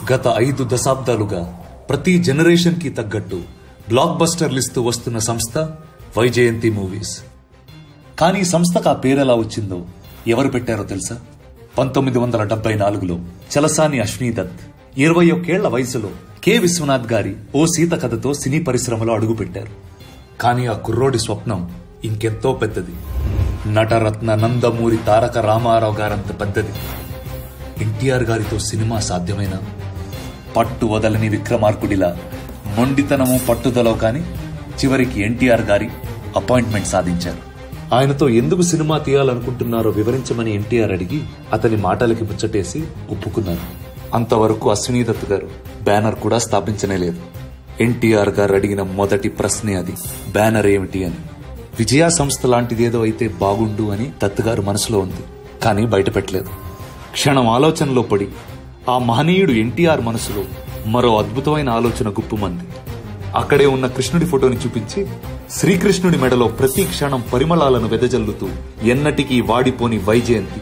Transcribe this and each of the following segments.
గత 5 దశాబ్దాలుగా ప్రతి జనరేషన్ కి తగ్గట్టు బ్లాక్ బస్టర్లిస్తూ వస్తున్న సంస్థ వైజయంతి మూవీస్. కానీ సంస్థకు ఆ పేరెలా వచ్చిందో ఎవరు పెట్టారో తెలుసా? 1974లో చలసాని అశ్వనీదత్ 21 ఏళ్ల వయసులో కె విశ్వనాథ్ గారి ఓ సీత కథతో సినీ పరిశ్రమలో అడుగుపెట్టారు. కానీ ఆ కుర్రోడి స్వప్నం ఇంకెంతో పెద్దది. నటరత్న నందమూరి తారక రామారావు గారంత పెద్దది. ఎన్టీఆర్ గారితో సినిమా సాధ్యమేనా? పట్టు వదలని విక్రమార్కుడిలా మొండితనము పట్టుదలో కాని చివరికి ఎన్టీఆర్ గారి అపాయింట్మెంట్ సాధించారు. ఆయనతో ఎందుకు సినిమా తీయాలనుకుంటున్నారో వివరించమని ఎన్టీఆర్ అడిగి అతని మాటలకి ముచ్చటేసి ఒప్పుకున్నారు. అంతవరకు అశ్వనీదత్ గారు బ్యానర్ కూడా స్థాపించనే లేదు. ఎన్టీఆర్ గారు అడిగిన మొదటి ప్రశ్నే అది, బ్యానర్ ఏమిటి అని. విజయ సంస్థ లాంటిదేదో అయితే బాగుండు అని దత్ గారు మనసులో ఉంది, కానీ బయట పెట్టలేదు. క్షణం ఆలోచనలో పడి ఆ మహనీయుడు ఎన్టీఆర్ మనసులో మరో అద్భుతమైన ఆలోచన గుప్పుమంది. అక్కడే ఉన్న కృష్ణుడి ఫోటోని చూపించి శ్రీకృష్ణుడి మెడలో ప్రతి క్షణం పరిమళాలను వెదజల్లుతూ ఎన్నటికీ వాడిపోని వైజయంతి,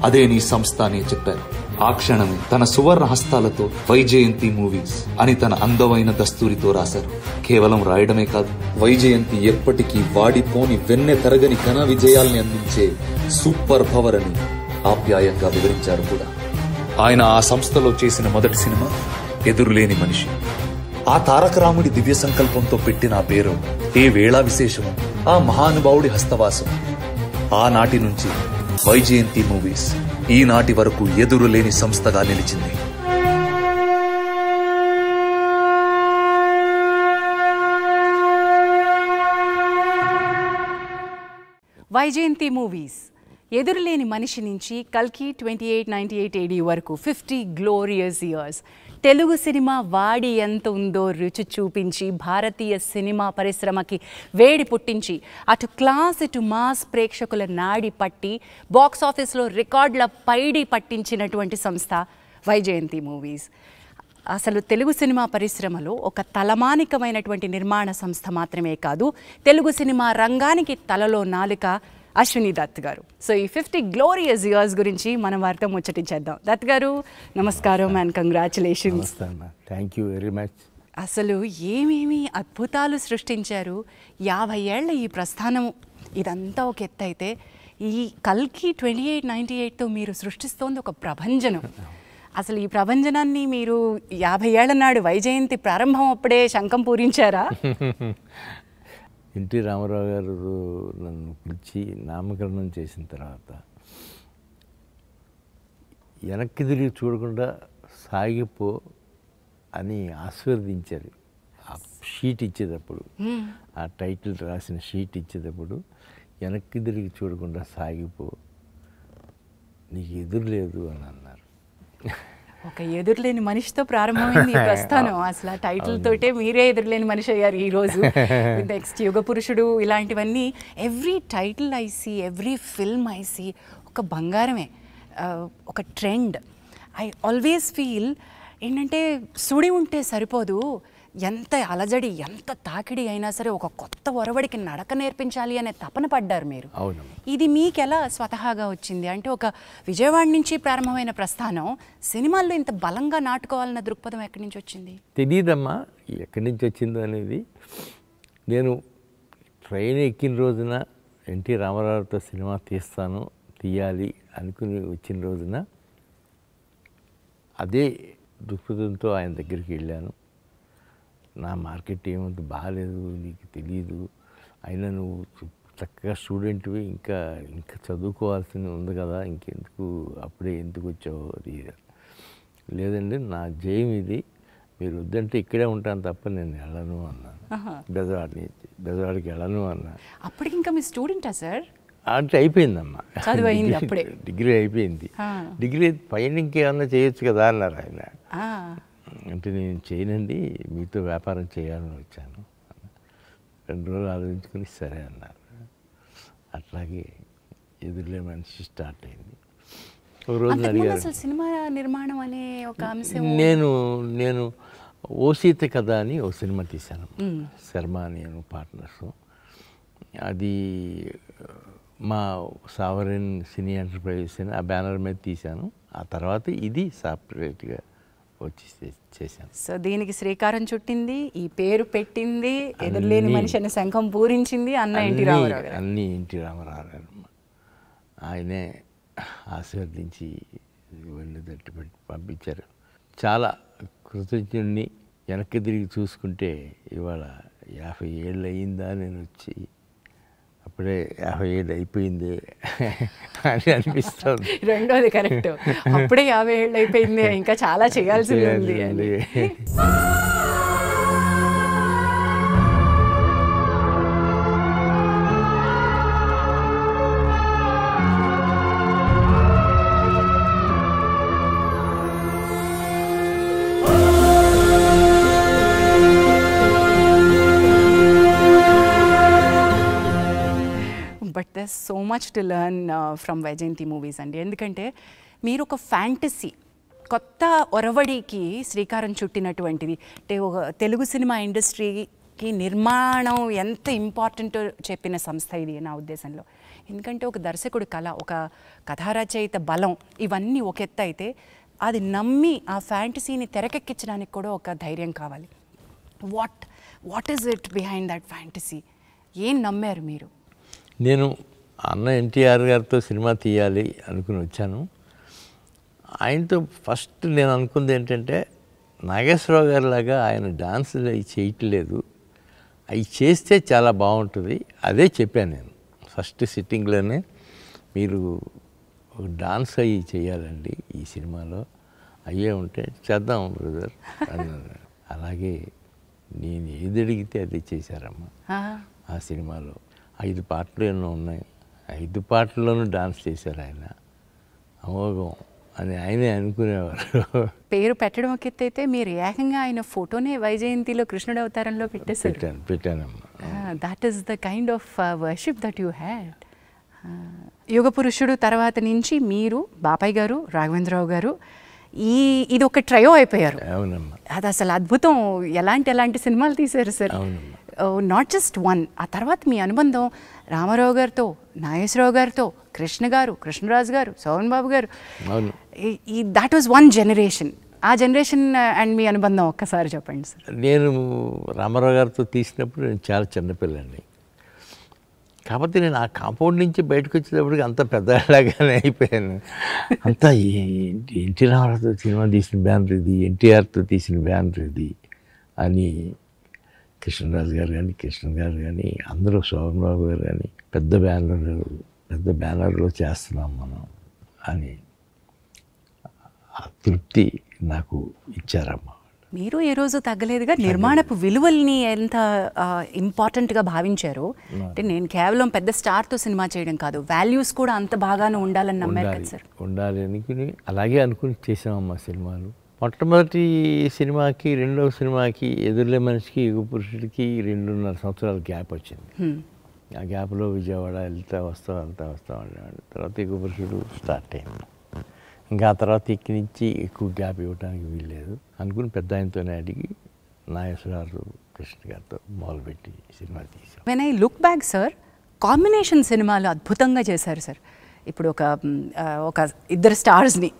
అదే నీ సంస్థ అని చెప్పారు. ఆ క్షణమే తన సువర్ణ హస్తాలతో వైజయంతి మూవీస్ అని తన అందమైన దస్తూరితో రాశారు. కేవలం రాయడమే కాదు, వైజయంతి ఎప్పటికీ వాడిపోని వెన్నె తరగని ఘన విజయాల్ని అందించే సూపర్ పవర్ అని ఆప్యాయంగా వివరించారు కూడా. ఆయన ఆ సంస్థలో చేసిన మొదటి సినిమా ఎదురులేని మనిషి. ఆ తారక రాముడి దివ్య సంకల్పంతో పెట్టిన ఆ పేరు ఏ వేళా విశేషము, ఆ మహానుభావుడి హస్తవాసం. ఆనాటి నుంచి వైజయంతి మూవీస్ ఈనాటి వరకు ఎదురులేని సంస్థగా నిలిచింది. వైజయంతి మూవీస్ ఎదురులేని మనిషి నుంచి కల్కి 2898 AD వరకు 50 గ్లోరియస్ ఇయర్స్ తెలుగు సినిమా వాడి ఎంత ఉందో రుచి చూపించి భారతీయ సినిమా పరిశ్రమకి వేడి పుట్టించి అటు క్లాస్ ఇటు మాస్ ప్రేక్షకుల నాడి పట్టి బాక్స్ ఆఫీస్లో రికార్డుల పైడి పట్టించినటువంటి సంస్థ వైజయంతి మూవీస్. అసలు తెలుగు సినిమా పరిశ్రమలో ఒక తలమానికమైనటువంటి నిర్మాణ సంస్థ మాత్రమే కాదు, తెలుగు సినిమా రంగానికి తలలో నాలుక అశ్వనీదత్ గారు. సో ఈ 50 గ్లోరియస్ ఇయర్స్ గురించి మనం వారితో ముచ్చటించేద్దాం. దత్ గారు నమస్కారం and congratulations. Thank you very much. అసలు ఏమేమి అద్భుతాలు సృష్టించారు. 50 ఏళ్ల ఈ ప్రస్థానం ఇదంతా ఒక ఎత్తు అయితే, ఈ కల్కి 2898తో మీరు సృష్టిస్తోంది ఒక ప్రభంజనం. అసలు ఈ ప్రభంజనాన్ని మీరు 50 ఏళ్ల నాడు వైజయంతి ప్రారంభం అప్పుడే శంఖం పూరించారా? ఎన్టీ రామారావు గారు నన్ను పిలిచి నామకరణం చేసిన తర్వాత వెనక్కి తిరిగి చూడకుండా సాగిపో అని ఆశీర్వదించారు. ఆ షీట్ ఇచ్చేటప్పుడు, ఆ టైటిల్ రాసిన షీట్ ఇచ్చేటప్పుడు వెనక్కి తిరిగి చూడకుండా సాగిపో, నీకు ఎదురు లేదు అని అన్నారు. ఒక ఎదురులేని మనిషితో ప్రారంభమైంది ఈ ప్రస్థానం. అసలు ఆ టైటిల్ తోటే మీరే ఎదురులేని మనిషి అయ్యారు ఈరోజు. నెక్స్ట్ యుగ పురుషుడు, ఇలాంటివన్నీ every title I see, every film I see ఒక బంగారమే, ఒక ట్రెండ్. ఐ ఆల్వేస్ ఫీల్ ఏంటంటే సుడి ఉంటే సరిపోదు, ఎంత అలజడి ఎంత తాకిడి అయినా సరే ఒక కొత్త ఒరవడికి నడక నేర్పించాలి అనే తపన పడ్డారు మీరు. ఇది మీకెలా స్వతహాగా వచ్చింది? అంటే ఒక విజయవాడ నుంచి ప్రారంభమైన ప్రస్థానం సినిమాల్లో ఇంత బలంగా నాటుకోవాలన్న దృక్పథం ఎక్కడి నుంచి వచ్చింది? తెలియదమ్మా ఎక్కడి నుంచి వచ్చిందో అనేది. నేను ట్రైన్ ఎక్కిన రోజున ఎన్టీ రామారావుతో సినిమా తీయాలి అనుకుని వచ్చిన రోజున అదే దృక్పథంతో ఆయన దగ్గరికి వెళ్ళాను. నా మార్కెట్ ఏమంత బాగాలేదు, నీకు తెలీదు, అయినా నువ్వు చక్కగా స్టూడెంట్వి, ఇంకా చదువుకోవాల్సింది ఉంది కదా, ఇంకెందుకు అప్పుడే ఎందుకు వచ్చావు? లేదండి నా జయం ఇది, మీరు వద్దంటే ఇక్కడే ఉంటాను తప్ప నేను వెళ్ళను అన్నాను. బెజవాడికి వెళ్ళను అన్నా. అప్పటికి ఇంకా మీ స్టూడెంటా సార్? అంటే అయిపోయిందమ్మా, డిగ్రీ అయిపోయింది. డిగ్రీ పైన ఇంకేమన్నా చేయొచ్చు కదా అన్నారు ఆయన. అంటే నేను చేయనండి, మీతో వ్యాపారం చేయాలని వచ్చాను. 2 రోజులు ఆలోచించుకుని సరే అన్నారు. అట్లాగే ఎదురులే మనిషి స్టార్ట్ అయింది. ఒక రోజు అడిగారు, సినిమా నిర్మాణం అనే ఒక అంశం. నేను ఓ సీత కథ అని ఓ సినిమా తీశాను, శర్మ నేను పార్ట్నర్స్. అది మా సావరెన్ సినీ ఎంటర్ప్రైజెస్ అని ఆ బ్యానర్ మీద తీశాను. ఆ తర్వాత ఇది సపరేట్గా వచ్చి చేశాను. సో దీనికి శ్రీకారం చుట్టింది, ఈ పేరు పెట్టింది, ఎదురులేని మనిషి అనే శంఖం పూరించింది ఎన్టీ రామారావు గారు. అన్నీ ఎన్టీ రామారావు గారు. ఆయనే ఆశీర్వదించి వెళ్ళి తట్టి పెట్టి పంపించారు. చాలా కృతజ్ఞుడిని. వెనక్కి తిరిగి చూసుకుంటే ఇవాళ 50 ఏళ్ళు అయిందా నేను వచ్చి, అప్పుడే 50 ఏళ్ళు అయిపోయింది అని అనిపిస్తుంది. రెండోది కరెక్ట్, అప్పుడే 50 ఏళ్ళు అయిపోయింది, ఇంకా చాలా చేయాల్సింది ఉంది అని. But there so much to learn from Vyjayanthi movies అండి. ఎందుకంటే మీరు ఒక ఫ్యాంటసీ కొత్త ఒరవడికి శ్రీకారం చుట్టినటువంటిది. అంటే ఒక తెలుగు సినిమా ఇండస్ట్రీకి నిర్మాణం ఎంత ఇంపార్టెంటో చెప్పిన సంస్థ ఇది నా ఉద్దేశంలో. ఎందుకంటే ఒక దర్శకుడి కళ, ఒక కథారచయిత బలం, ఇవన్నీ ఒక ఎత్తు అయితే అది నమ్మి ఆ ఫ్యాంటసీని తెరకెక్కించడానికి కూడా ఒక ధైర్యం కావాలి. What is it behind that fantasy? ఏం నమ్మారు మీరు? నేను అన్న ఎన్టీఆర్ గారితో సినిమా తీయాలి అనుకుని వచ్చాను. ఆయనతో ఫస్ట్ నేను అనుకుంది ఏంటంటే, నాగేశ్వరరావు గారి లాగా ఆయన డాన్స్ అవి చేయట్లేదు, అవి చేస్తే చాలా బాగుంటుంది. అదే చెప్పాను నేను ఫస్ట్ సిట్టింగ్లోనే, మీరు ఒక డాన్స్ అవి చేయాలండి ఈ సినిమాలో, అయ్యే ఉంటే చేద్దాం బ్రదర్ అన్నాను. అలాగే నేను ఏది అడిగితే అదే చేశారమ్మా. ఆ సినిమాలో 5 పాటలు ఎన్నో ఉన్నాయి, 5 పాటల్లోనూ డాన్స్ చేశారు ఆయన. అమోఘం అని ఆయనే అనుకునేవారు. పేరు పెట్టడం ఒక ఎత్తు అయితే మీరు ఏకంగా ఆయన ఫోటోనే వైజయంతిలో కృష్ణుడు అవతారంలో పెట్టేశారు. పెట్టానమ్మా. That is the kind of worship that you had. యుగ పురుషుడు తర్వాత నుంచి మీరు, బాపయ్య గారు, రాఘవేంద్రరావు గారు, ఇది ఒక ట్రయో అయిపోయారు. అవునమ్మా. అది అసలు అద్భుతం. ఎలాంటి సినిమాలు తీశారు సార్. అవునమ్మా. Not just one. ఆ తర్వాత మీ అనుబంధం రామారావు గారితో, నాగేశ్వరరావు గారితో, కృష్ణ గారు, కృష్ణరాజు గారు, సోమన్ బాబు గారు, దాట్ వాజ్ వన్ జనరేషన్. ఆ జనరేషన్ అండ్ మీ అనుబంధం ఒక్కసారి చెప్పండి సార్. నేను రామారావు గారితో తీసినప్పుడు నేను చాలా చిన్నపిల్లండి. కాకపోతే నేను ఆ కాంపౌండ్ నుంచి బయటకు వచ్చేటప్పటికి అంత పెద్దలాగానే అయిపోయాను. అంతా ఎన్టీ రామారావుతో సినిమా తీసిన బ్యానర్ ఇది, ఎన్టీఆర్తో తీసిన బ్యానర్ ఇది అని కృష్ణరాజు గారు కానీ, కృష్ణ గారు కానీ, అందరూ, శోభన్బాబు గారు కానీ, పెద్ద బ్యానర్లో చేస్తున్నాం మనం అని ఆ తృప్తి నాకు ఇచ్చారమ్మా. మీరు ఏ రోజు తగ్గలేదుగా. నిర్మాణపు విలువల్ని ఎంత ఇంపార్టెంట్గా భావించారు. అంటే నేను కేవలం పెద్ద స్టార్తో సినిమా చేయడం కాదు, వాల్యూస్ కూడా అంత బాగానే ఉండాలని నమ్మారు కదా సార్. ఉండాలి అనుకుని అలాగే అనుకుని చేసామమ్మా సినిమాలు. మొట్టమొదటి సినిమాకి, రెండవ సినిమాకి, ఎదురులే మనిషికి, యుగ పురుషుడికి 2.5 సంవత్సరాల గ్యాప్ వచ్చింది. ఆ గ్యాప్లో విజయవాడ వెళ్తా వస్తా ఉండేవాడు. తర్వాత యుగ పురుషుడు స్టార్ట్ అయింది. ఇంకా ఆ తర్వాత ఇక్కడి నుంచి ఎక్కువ గ్యాప్ ఇవ్వడానికి వీల్లేదు అనుకుని పెద్ద ఆయనతోనే అడిగి నాగేశ్వరరావు, కృష్ణ గారితో మొదలుపెట్టి సినిమా తీసాం. When I look back sir, combination సినిమాలు అద్భుతంగా చేశారు సార్. ఇప్పుడు ఒక ఇద్దరు స్టార్స్ని,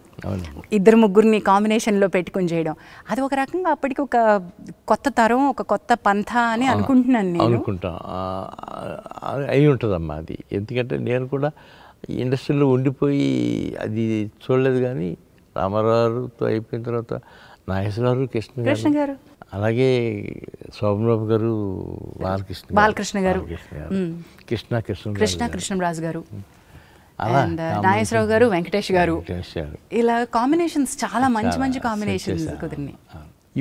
ఇద్దరు ముగ్గురిని కాంబినేషన్లో పెట్టుకుని చేయడం, అది ఒక రకంగా అప్పటికి ఒక కొత్త తరం, ఒక కొత్త పంథ అని అనుకుంటున్నాను నేను. అనుకుంటాం అయి ఉంటుందమ్మా అది. ఎందుకంటే నేను కూడా ఇండస్ట్రీలో ఉండిపోయి అది చూడలేదు. కానీ రామారావుతో అయిపోయిన తర్వాత నాగేశ్వరరావు, కృష్ణ గారు, అలాగే శోభన్బాబు గారు, బాలకృష్ణ గారు, కృష్ణరాజు గారు, నాగేశ్వరరావు గారు, వెంకటేష్ గారు, ఇలా కాంబినేషన్స్ చాలా మంచి కాంబినేషన్స్ కుదిరినాయి.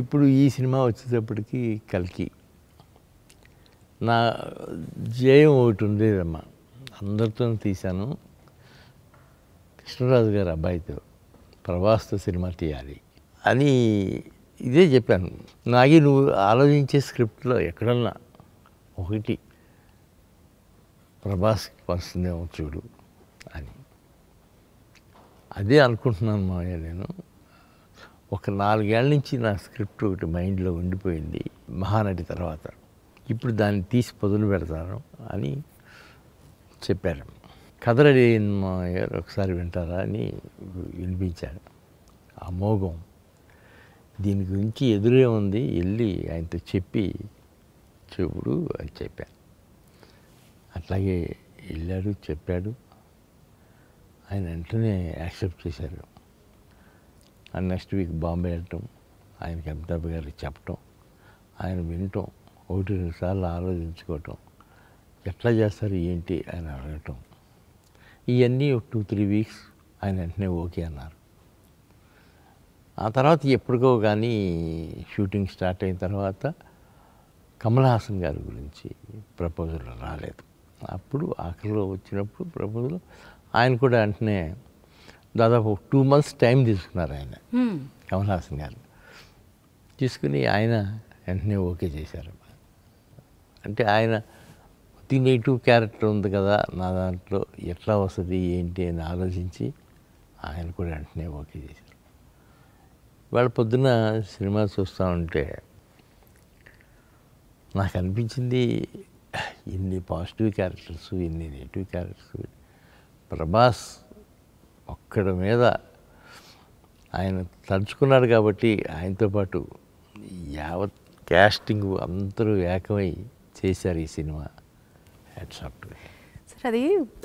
ఇప్పుడు ఈ సినిమా వచ్చేటప్పటికి కల్కి నా జయం ఒకటి ఉండేదమ్మా. అందరితో తీశాను. కృష్ణరాజు గారు అబ్బాయితో ప్రభాస్తో సినిమా తీయాలి అని ఇదే చెప్పాను. నాగి, నువ్వు ఆలోచించే స్క్రిప్ట్లో ఎక్కడన్నా ఒకటి ప్రభాస్కి వస్తుందేమో చూడు అని. అదే అనుకుంటున్నాను మావయ్య. నేను ఒక 4 ఏళ్ళ నుంచి నా స్క్రిప్ట్ ఒకటి మైండ్లో ఉండిపోయింది మహానటి తర్వాత. ఇప్పుడు దాన్ని తీసి పొదలు పెడతాను అని చెప్పారు. కథ రెడీ అయింది మావయ్య, ఒకసారి వింటారా అని వినిపించాడు. అమోఘం. దీని గురించి ఎదురే ఉంది, వెళ్ళి ఆయనతో చెప్పి చెప్పుడు అని చెప్పాను. అట్లాగే వెళ్ళాడు, చెప్పాడు. ఆయన వెంటనే యాక్సెప్ట్ చేశారు. నెక్స్ట్ వీక్ బాంబే వెళ్ళటం, ఆయనకి అమితాబ్ గారికి చెప్పటం, ఆయన వినటం, 1-2 సార్లు ఆలోచించుకోవటం, ఎట్లా చేస్తారు ఏంటి అని అడగటం, ఇవన్నీ 2-3 వీక్స్ ఆయన వెంటనే ఓకే అన్నారు. ఆ తర్వాత ఎప్పటికో కానీ షూటింగ్ స్టార్ట్ అయిన తర్వాత కమల్ హాసన్ గారి గురించి ప్రపోజల్ రాలేదు. అప్పుడు ఆఖరిలో వచ్చినప్పుడు ప్రపోజల్ ఆయన కూడా వెంటనే దాదాపు 2 months టైం తీసుకున్నారు ఆయన, కమల్ హాసన్ గారు. తీసుకుని ఆయన వెంటనే ఓకే చేశారు. అంటే ఆయన నెగిటివ్ క్యారెక్టర్ ఉంది కదా నా దాంట్లో, ఎట్లా వస్తుంది ఏంటి అని ఆలోచించి ఆయన కూడా వెంటనే ఓకే చేశారు. వాళ్ళ పొద్దున్న సినిమా చూస్తూ ఉంటే నాకు అనిపించింది, ఇన్ని పాజిటివ్ క్యారెక్టర్స్, ఇన్ని నెగిటివ్ క్యారెక్టర్స్, ప్రభాస్ ఒక్కడి మీద ఆయన తలుచుకున్నాడు కాబట్టి ఆయనతో పాటు యావత్ క్యాస్టింగ్ అందరూ ఏకమై చేశారు ఈ cinema. Hats off to him. Sir, అది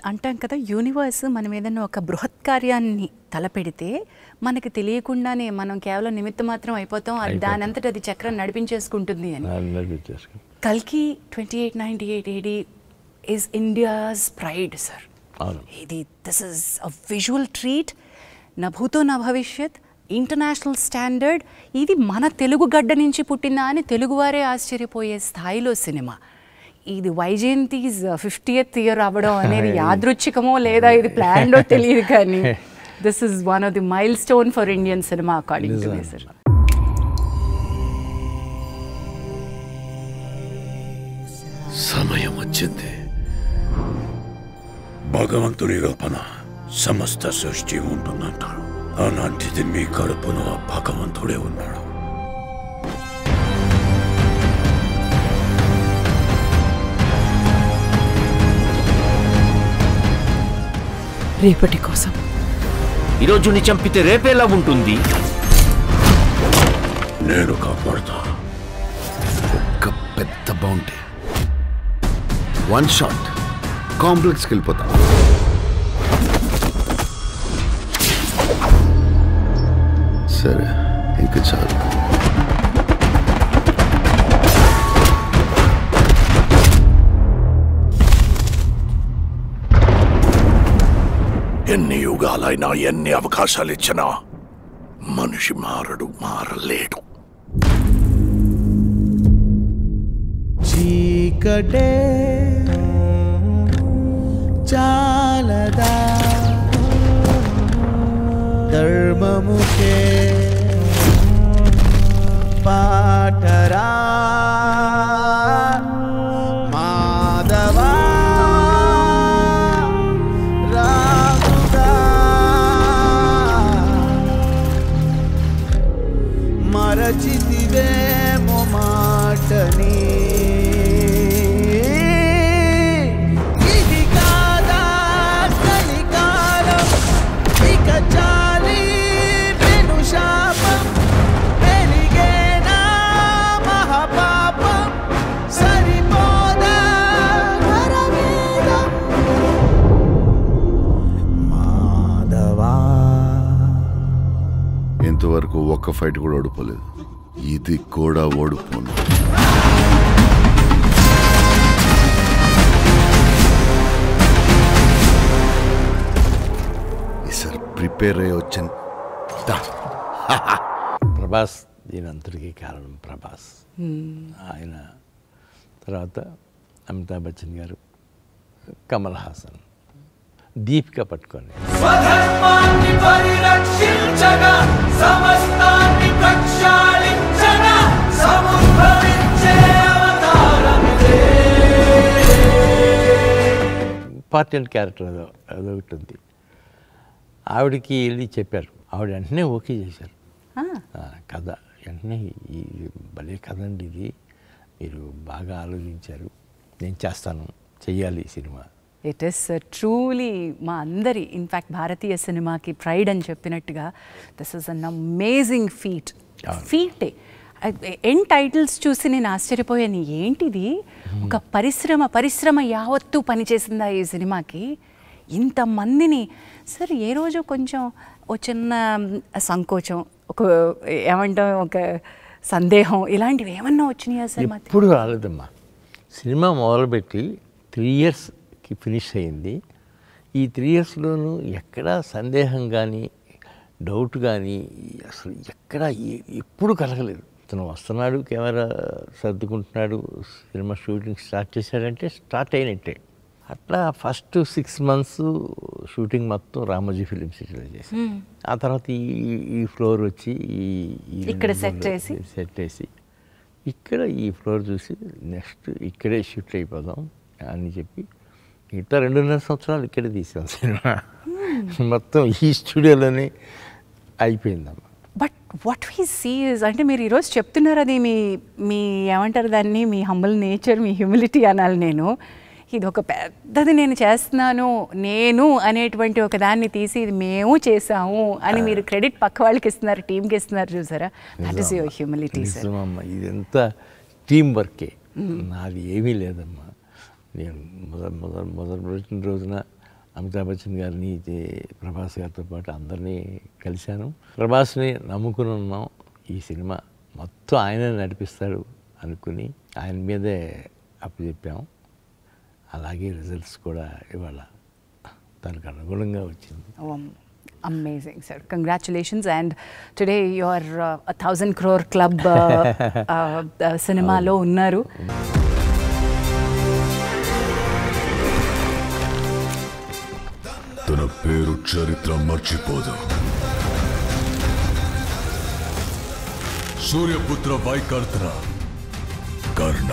అంటాం కదా, యూనివర్స్ మనం ఏదైనా ఒక బృహత్ కార్యాన్ని తలపెడితే మనకి తెలియకుండానే మనం కేవలం నిమిత్త మాత్రం అయిపోతాం, అది దాని అంతటా అది చక్రం నడిపించేసుకుంటుంది అని. కల్కి 2898 AD is India's pride sir. ఇది this is a visual treat, నా భూతో నా భవిష్యత్, ఇంటర్నేషనల్ స్టాండర్డ్. ఇది మన తెలుగు గడ్డ నుంచి పుట్టిందా అని తెలుగువారే ఆశ్చర్యపోయే స్థాయిలో సినిమా. ఇది వైజయంతిస్ 50th year అవ్వడం అనేది యాదృచ్ఛికమో లేదా ఇది ప్లాన్డో తెలియదు, కానీ this is one of the mile stone for Indian cinema according to me sir. సమయం వచ్చింది. భగవంతుని రూపణ సమస్త సృష్టి ఉంటుందంటారు. అలాంటిది మీ కడుపున భగవంతుడే ఉన్నాడు. రేపటి కోసం ఈరోజు ని చంపితే రేపేలా ఉంటుంది? నేను కాపాడుతా. ఒక్క పెద్ద బౌంటీ, 1 shot కాంప్లెక్స్కి వెళ్ళిపోతా. సరే, ఇంక చాలు. ఎన్ని యుగాలైనా ఎన్ని అవకాశాలు ఇచ్చినా మనిషి మారలేడు. చీకటే చాలదా ధర్మముకే పాటరా మాధవా రాముగా మరచితివేమో మాటని. ఇంతవరకు ఒక్క ఫైట్ కూడా ఓడిపోలేదు, ఇది కూడా ఓడిపోను. ఈసారి ప్రిపేర్ అయ్యి వచ్చాను. ప్రభాస్ దీని అంతటికీ కారణం ప్రభాస్. ఆయన తర్వాత అమితాబ్ బచ్చన్ గారు, కమల్ హాసన్, దీపిక పట్టుకొని స్వధర్మాన్ని పరిరక్షించగా సమస్తాన్ని ప్రక్షాళించగా సముద్భవించే అవతారమిదే. ఇంపార్టెంట్ క్యారెక్టర్ అదొకటి ఉంది. ఆవిడకి వెళ్ళి చెప్పారు, ఆవిడ వెంటనే ఓకే చేశారు. కథ వెంటనే ఈ భలే కథ అండి, ఇది మీరు బాగా ఆలోచించారు, నేను చేస్తాను, చెయ్యాలి ఈ సినిమా. ఇట్ ఈస్ ట్రూలీ మా అందరి, ఇన్ఫ్యాక్ట్ భారతీయ సినిమాకి ప్రైడ్ అని చెప్పినట్టుగా this is an amazing feat. ఫీటే. ఎండ్ టైటిల్స్ చూసి నేను ఆశ్చర్యపోయాను, ఏంటిది ఒక పరిశ్రమ యావత్తు పనిచేసిందా ఈ సినిమాకి, ఇంతమందిని. సార్ ఏ రోజు కొంచెం ఒక చిన్న సంకోచం, ఒక ఏమంటాం, ఒక సందేహం ఇలాంటివి ఏమన్నా వచ్చినాయా సార్? ఎప్పుడు రాలేదమ్మా. సినిమా మొదలుపెట్టి 3 yearsకి ఫినిష్ అయింది. ఈ 3 yearsలోనూ ఎక్కడా సందేహం కానీ డౌట్ కానీ అసలు ఎక్కడా ఎప్పుడు కలగలేదు. అతను వస్తున్నాడు, కెమెరా సర్దుకుంటున్నాడు, సినిమా షూటింగ్ స్టార్ట్ చేశాడంటే స్టార్ట్ అయినట్టే. అట్లా ఫస్ట్ 6 months షూటింగ్ మొత్తం రామోజీ ఫిలిం సిటీలో చేసి, ఆ తర్వాత ఈ ఫ్లోర్ వచ్చి ఇక్కడ సెట్ వేసి ఇక్కడ ఈ ఫ్లోర్ చూసి నెక్స్ట్ ఇక్కడే షూట్ అయిపోదాం అని చెప్పి ఇట్లా 2.5 సంవత్సరాలు ఇక్కడే తీసాం సినిమా. మొత్తం ఈ స్టూడియోలోనే అయిపోయిందమ్మా. But what we see is, అంటే మీరు ఈరోజు చెప్తున్నారు, అది మీ ఏమంటారు దాన్ని, మీ హంబుల్ నేచర్, మీ హ్యూమిలిటీ అనాలి. నేను ఇది ఒక పెద్దది నేను చేస్తున్నాను నేను అనేటువంటి ఒక దాన్ని తీసి ఇది మేము చేసాము అని మీరు క్రెడిట్ పక్క వాళ్ళకి ఇస్తున్నారు, టీంకి ఇస్తున్నారు, చూసారా? That is your humility sir. ఇదంతా టీం వర్కే, నాది ఏమీ లేదమ్మా. నేను మొదలుపెట్టిన రోజున అమితాబ్ బచ్చన్ గారిని, ప్రభాస్ గారితో పాటు అందరినీ కలిశాను. ప్రభాస్ని నమ్ముకుని ఉన్నాం. ఈ సినిమా మొత్తం ఆయనే నడిపిస్తాడు అనుకుని ఆయన మీదే అప్పచెప్పాము. అలాగే రిజల్ట్స్ కూడా ఇవాళ దానికి అనుగుణంగా వచ్చింది. Amazing, sir. Congratulations. And today you are 1,000 crore club సినిమాలో ఉన్నారు. తన పేరు చరిత్ర మర్చిపోదు. సూర్యపుత్ర వైకర్త్ర Karna.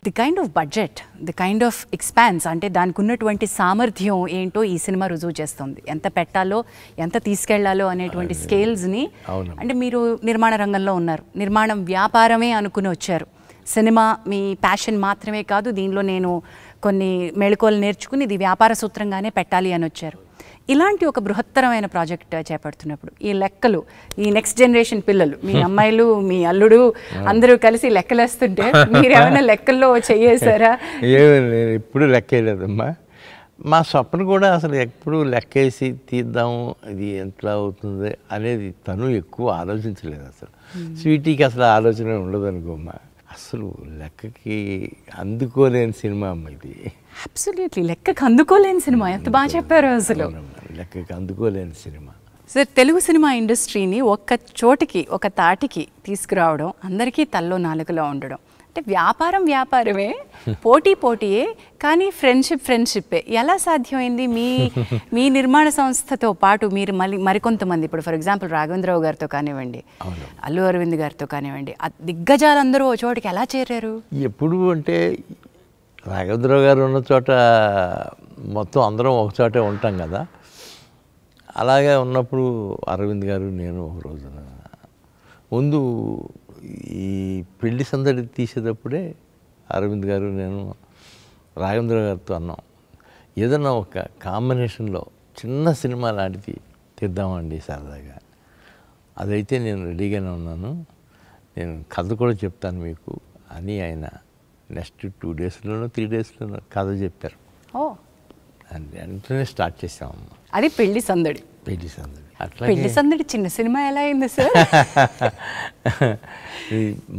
The kind of budget, the kind of expanse, అంటే దానికి ఉన్నటువంటి సామర్థ్యం ఏంటో ఈ సినిమా రుజువు చేస్తుంది. ఎంత పెట్టాలో, ఎంత తీసుకెళ్లాలో అనేటువంటి స్కేల్స్ని. అంటే మీరు నిర్మాణ రంగంలో ఉన్నారు, నిర్మాణం వ్యాపారమే అనుకుని వచ్చారు. సినిమా మీ ప్యాషన్ మాత్రమే కాదు, దీనిలో నేను కొన్ని మెళకువలు నేర్చుకుని ఇది వ్యాపార సూత్రంగానే పెట్టాలి అని వచ్చారు. ఇలాంటి ఒక బృహత్తరమైన ప్రాజెక్ట్ చేపడుతున్నప్పుడు ఈ లెక్కలు, ఈ నెక్స్ట్ జనరేషన్ పిల్లలు, మీ అమ్మాయిలు, మీ అల్లుడు అందరూ కలిసి లెక్కలేస్తుంటే మీరు ఏమైనా లెక్కల్లో చేయేసారా? నేను ఎప్పుడు లెక్కేయలేదమ్మా. మా స్వప్న కూడా అసలు ఎప్పుడు లెక్కేసి తీద్దాము, ఇది ఎట్లా అవుతుంది అనేది తను ఎక్కువ ఆలోచించలేదు. అసలు స్వీటీకి అసలు ఆలోచన ఉండదు అనుకోమ్మా. అసలు లెక్కకి అందుకోలేని సినిమా అమ్మ ఇది. అబ్సల్యూట్లీ లెక్కకి అందుకోలేని సినిమా. ఎంత బాగా చెప్పారు అసలు. లెక్కకి అందుకోలేని సినిమా. సార్, తెలుగు సినిమా ఇండస్ట్రీని ఒక్క చోటికి, ఒక తాటికి తీసుకురావడం, అందరికీ తల్లో నాలుగులో ఉండడం, అంటే వ్యాపారం వ్యాపారమే, పోటీ పోటీయే, కానీ ఫ్రెండ్షిప్పే. ఎలా సాధ్యమైంది? మీ నిర్మాణ సంస్థతో పాటు మీరు మరికొంతమంది, ఇప్పుడు ఫర్ ఎగ్జాంపుల్ రాఘవేంద్రరావు గారితో కానివ్వండి, అల్లు అరవింద్ గారితో కానివ్వండి, దిగ్గజాలందరూ ఓ చోటికి ఎలా చేరారు? ఎప్పుడు అంటే రాఘవేంద్రరావు గారు ఉన్న చోట మొత్తం అందరం ఒక చోటే ఉంటాం కదా. అలాగే ఉన్నప్పుడు అరవింద్ గారు, నేను ఒక రోజున ముందు ఈ పెళ్లి సందడి తీసేటప్పుడే అరవింద్ గారు, నేను రాఘవేంద్ర గారితో అన్నాం, ఏదన్నా ఒక కాంబినేషన్లో చిన్న సినిమా లాంటిది తీద్దామండి సరదాగా. అదైతే నేను రెడీగానే ఉన్నాను, నేను కథ కూడా చెప్తాను మీకు అని ఆయన నెక్స్ట్ 2 daysలోనో 3 daysలోనో కథ చెప్పారు. వెంటనే స్టార్ట్ చేసాము. అది పెళ్లి సందడి. అట్లా పెళ్లి సందడి చిన్న సినిమా ఎలా అయింది సార్?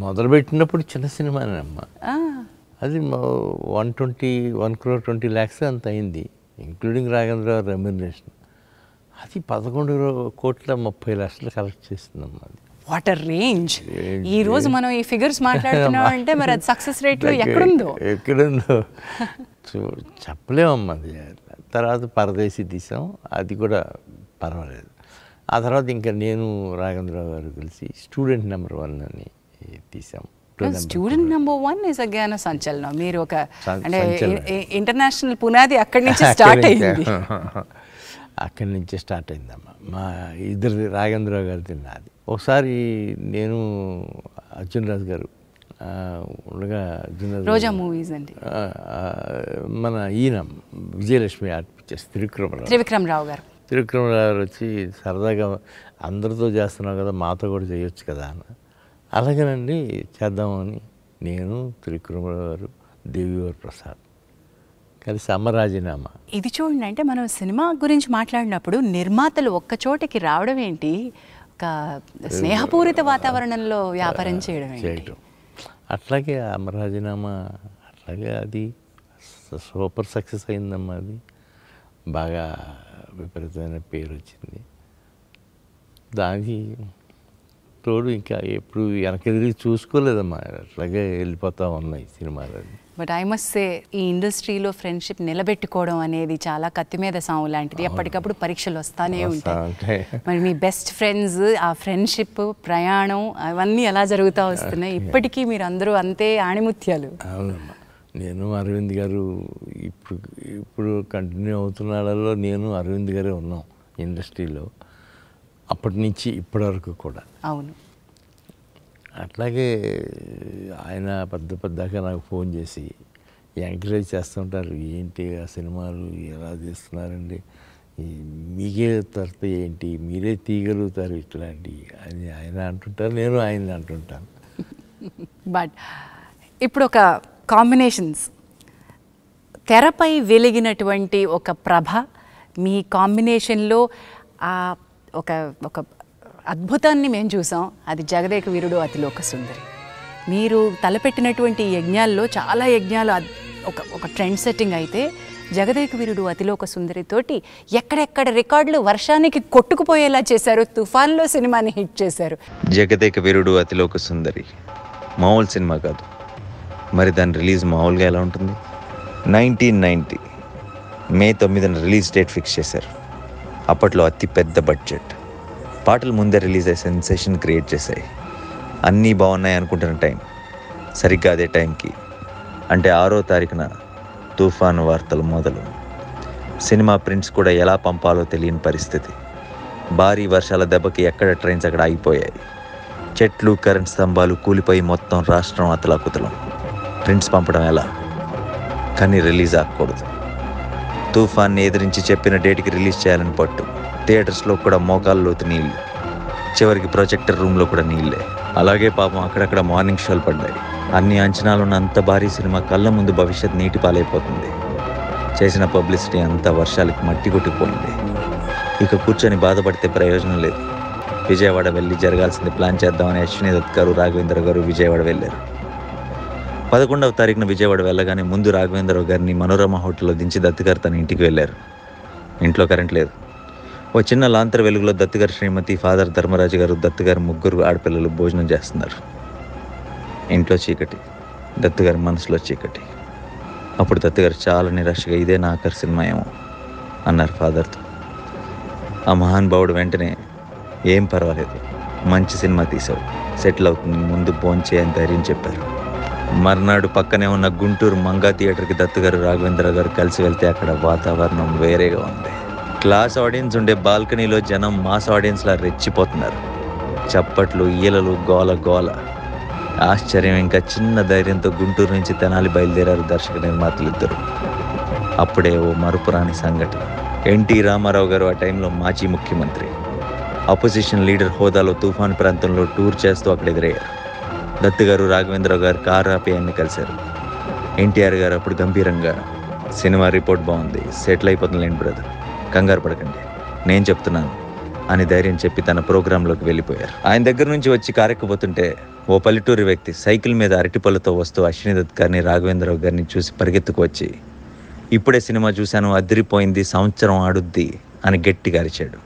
మొదలుపెట్టినప్పుడు చిన్న సినిమానేమ్మా. అది 1 crore 20 lakhs అంత అయింది, ఇంక్లూడింగ్ రాఘవేంద్ర రెమ్యునరేషన్. అది 11,30,00,000 కలెక్ట్ చేస్తుందమ్మా. అది వాట్ అ రేంజ్! ఈ రోజు మనం ఈ ఫిగర్స్ మాట్లాడుతున్నాం అంటే మరి అది సక్సెస్ రేట్లో ఎక్కడుందో చెప్పలేమమ్మా. అది తర్వాత పరదేశీ తీసాం, అది కూడా పర్వాలేదు. ఆ తర్వాత ఇంకా నేను రాఘవేంద్రరావు గారు కలిసి స్టూడెంట్ నెంబర్ 1 అని తీసాం. స్టూడెంట్ నెంబర్ 1 ఇస్ అగైన్ సంచలనం. మీరు ఒక అంటే ఇంటర్నేషనల్ పునాది అక్కడి నుంచి స్టార్ట్ అయింది. అక్కడి నుంచే స్టార్ట్ అయిందమ్మా. మా ఇద్దరిది, రాఘవేంద్రరావు గారిది నాది. ఒకసారి నేను అర్జున్ రాజు గారు ఉండగా అర్జున్ రాజు రోజా మూవీస్ అండి, మన ఈయన విజయలక్ష్మి ఆర్ట్ పిక్చర్స్ త్రివిక్రమరావు గారు వచ్చి సరదాగా అందరితో చేస్తున్నావు కదా మాతో కూడా చేయొచ్చు కదా అన్న. అలాగేనండి చేద్దామని నేను, త్రివిక్రమరావు గారు, దేవివర్ ప్రసాద్ కలిసి అమరాజీనామా. ఇది చూడండి, అంటే మనం సినిమా గురించి మాట్లాడినప్పుడు నిర్మాతలు ఒక్క చోటికి రావడం ఏంటి, ఒక స్నేహపూరిత వాతావరణంలో వ్యాపారం చేయడం. అట్లాగే అమరాజీనామా అట్లాగే అది సూపర్ సక్సెస్ అయిందమ్మా. అది బాగా విపరీతమైన పేరు వచ్చింది. దానికి తోడు ఇంకా ఎప్పుడు వెనకెదిరి చూసుకోలేదమ్మా, అట్లాగే వెళ్ళిపోతూ ఉన్నాయి సినిమాలు. బట్ ఐ మస్ట్ సే ఈ ఇండస్ట్రీలో ఫ్రెండ్షిప్ నిలబెట్టుకోవడం అనేది చాలా కత్తి మీద సాము లాంటిది. ఎప్పటికప్పుడు పరీక్షలు వస్తానే ఉంటాయి. మరి మీ బెస్ట్ ఫ్రెండ్స్, ఆ ఫ్రెండ్షిప్, ప్రయాణం అవన్నీ ఎలా జరుగుతూ వస్తున్నాయి ఇప్పటికీ? మీరు అందరూ అంతే ఆణిముత్యాలు. అవునమ్మా, నేను అరవింద్ గారు ఇప్పుడు కంటిన్యూ అవుతున్నాళ్ళలో నేను అరవింద్ గారే ఉన్నాం ఇండస్ట్రీలో అప్పటి నుంచి ఇప్పటి వరకు కూడా. అవును, అట్లాగే ఆయన పెద్దగా నాకు ఫోన్ చేసి ఎంకరేజ్ చేస్తుంటారు. ఏంటి ఆ సినిమాలు ఎలా తీస్తున్నారండి, మీకే తరత ఏంటి, మీరే తీయగలుగుతారు ఇట్లాంటి అని ఆయన అంటుంటారు, నేను ఆయన అంటుంటాను. బట్ ఇప్పుడు ఒక కాంబినేషన్స్, తెరపై వెలిగినటువంటి ఒక ప్రభ మీ కాంబినేషన్లో ఒక ఒక అద్భుతాన్ని మేము చూసాం. అది జగదేక వీరుడు అతిలోక సుందరి. మీరు తలపెట్టినటువంటి యజ్ఞాల్లో చాలా యజ్ఞాలు ఒక ట్రెండ్ సెట్టింగ్ అయితే, జగదేక వీరుడు అతిలోక సుందరితోటి ఎక్కడెక్కడ రికార్డులు వర్షానికి కొట్టుకుపోయేలా చేశారు. తుఫాన్లో సినిమాని హిట్ చేశారు. జగదేక వీరుడు అతిలోక సుందరి మామూలు సినిమా కాదు. మరి దాని రిలీజ్ మామూలుగా ఎలా ఉంటుంది? 1990 మే 9న రిలీజ్ డేట్ ఫిక్స్ చేశారు. అప్పట్లో అతి పెద్ద బడ్జెట్. పాటలు ముందే రిలీజ్ అయ్యి సెన్సేషన్ క్రియేట్ చేశాయి. అన్నీ బాగున్నాయి అనుకుంటున్న టైం, సరిగ్గా అదే టైంకి అంటే 6వ తారీఖున తుఫాను వార్తలు మొదలు. సినిమా ప్రింట్స్ కూడా ఎలా పంపాలో తెలియని పరిస్థితి. భారీ వర్షాల దెబ్బకి ఎక్కడ ట్రైన్స్ అక్కడ ఆగిపోయాయి. చెట్లు, కరెంట్ స్తంభాలు కూలిపోయి మొత్తం రాష్ట్రం అతలాకుతలం. ప్రింట్స్ పంపడం ఎలా? కానీ రిలీజ్ ఆగకూడదు. తుఫాన్ని ఎదిరించి చెప్పిన డేట్కి రిలీజ్ చేయాలని పట్టు. థియేటర్స్లో కూడా మోకాళ్ళ లోతు నీళ్ళు, చివరికి ప్రొజెక్టర్ రూమ్లో కూడా నీళ్ళే. అలాగే పాపం అక్కడక్కడ మార్నింగ్ షోలు పడ్డాయి. అన్ని అంచనాలున్న అంత భారీ సినిమా కళ్ళ ముందు భవిష్యత్ నీటి పాలైపోతుంది. చేసిన పబ్లిసిటీ అంతా వర్షాలకి మట్టి కొట్టుకుపోయింది. ఇక కూర్చొని బాధపడితే ప్రయోజనం లేదు. విజయవాడ వెళ్ళి జరగాల్సింది ప్లాన్ చేద్దామని అశ్విని దత్ గారు, రాఘవేంద్ర గారు విజయవాడ వెళ్ళారు. 11వ తారీఖున విజయవాడ వెళ్ళగానే ముందు రాఘవేంద్రరావు గారిని మనోరమ హోటల్లో దించి దత్ గారు తన ఇంటికి వెళ్ళారు. ఇంట్లో కరెంట్ లేదు. ఓ చిన్న లాంతర వెలుగులో దత్ గారు శ్రీమతి, ఫాదర్ ధర్మరాజు గారు, దత్ గారు ముగ్గురు ఆడపిల్లలు భోజనం చేస్తున్నారు. ఇంట్లో చీకటి, దత్ గారి మనసులో చీకటి. అప్పుడు దత్ గారు చాలా నిరాశగా, ఇదే నా ఆఖరి సినిమా ఏమో అన్నారు ఫాదర్తో. ఆ మహానుభావుడు వెంటనే, ఏం పర్వాలేదు, మంచి సినిమా తీసావు, సెటిల్ అవుతుంది, ముందు భోంచే అని ధైర్యం చెప్పారు. మర్నాడు పక్కనే ఉన్న గుంటూరు మంగా థియేటర్కి దత్ గారు, రాఘవేంద్ర గారు కలిసి వెళ్తే అక్కడ వాతావరణం వేరేగా ఉంది. క్లాస్ ఆడియన్స్ ఉండే బాల్కనీలో జనం మాస్ ఆడియన్స్లా రెచ్చిపోతున్నారు. చప్పట్లు, ఈలలు, గోల గోల. ఆశ్చర్యం ఇంకా చిన్న ధైర్యంతో గుంటూరు నుంచి తెనాలి బయలుదేరారు దర్శక నిర్మాతలు ఇద్దరు. అప్పుడే ఓ మరుపురాని సంఘటన. ఎన్టీ రామారావు గారు ఆ టైంలో మాజీ ముఖ్యమంత్రి, అపోజిషన్ లీడర్ హోదాలో తుఫాన్ ప్రాంతంలో టూర్ చేస్తూ అక్కడ ఎదురయ్యారు. దత్ గారు, రాఘవేంద్రరావు గారు కారు ఆపి ఆయన్ని కలిశారు. ఎన్టీఆర్ గారు అప్పుడు గంభీరంగా, సినిమా రిపోర్ట్ బాగుంది, సెటిల్ అయిపోతుందిలేండి బ్రదర్, కంగారు పడకండి, నేను చెప్తున్నాను అని ధైర్యం చెప్పి తన ప్రోగ్రాంలోకి వెళ్ళిపోయారు. ఆయన దగ్గర నుంచి వచ్చి కారెక్కిపోతుంటే ఓ పల్లెటూరి వ్యక్తి సైకిల్ మీద అరటిపళ్ళతో వస్తూ అశ్విని దత్ గారిని, రాఘవేంద్రరావు గారిని చూసి పరిగెత్తుకు వచ్చి, ఇప్పుడే సినిమా చూశాను, అదిరిపోయింది, సంవత్సరం ఆడుద్ది అని గట్టిగా అరిచాడు.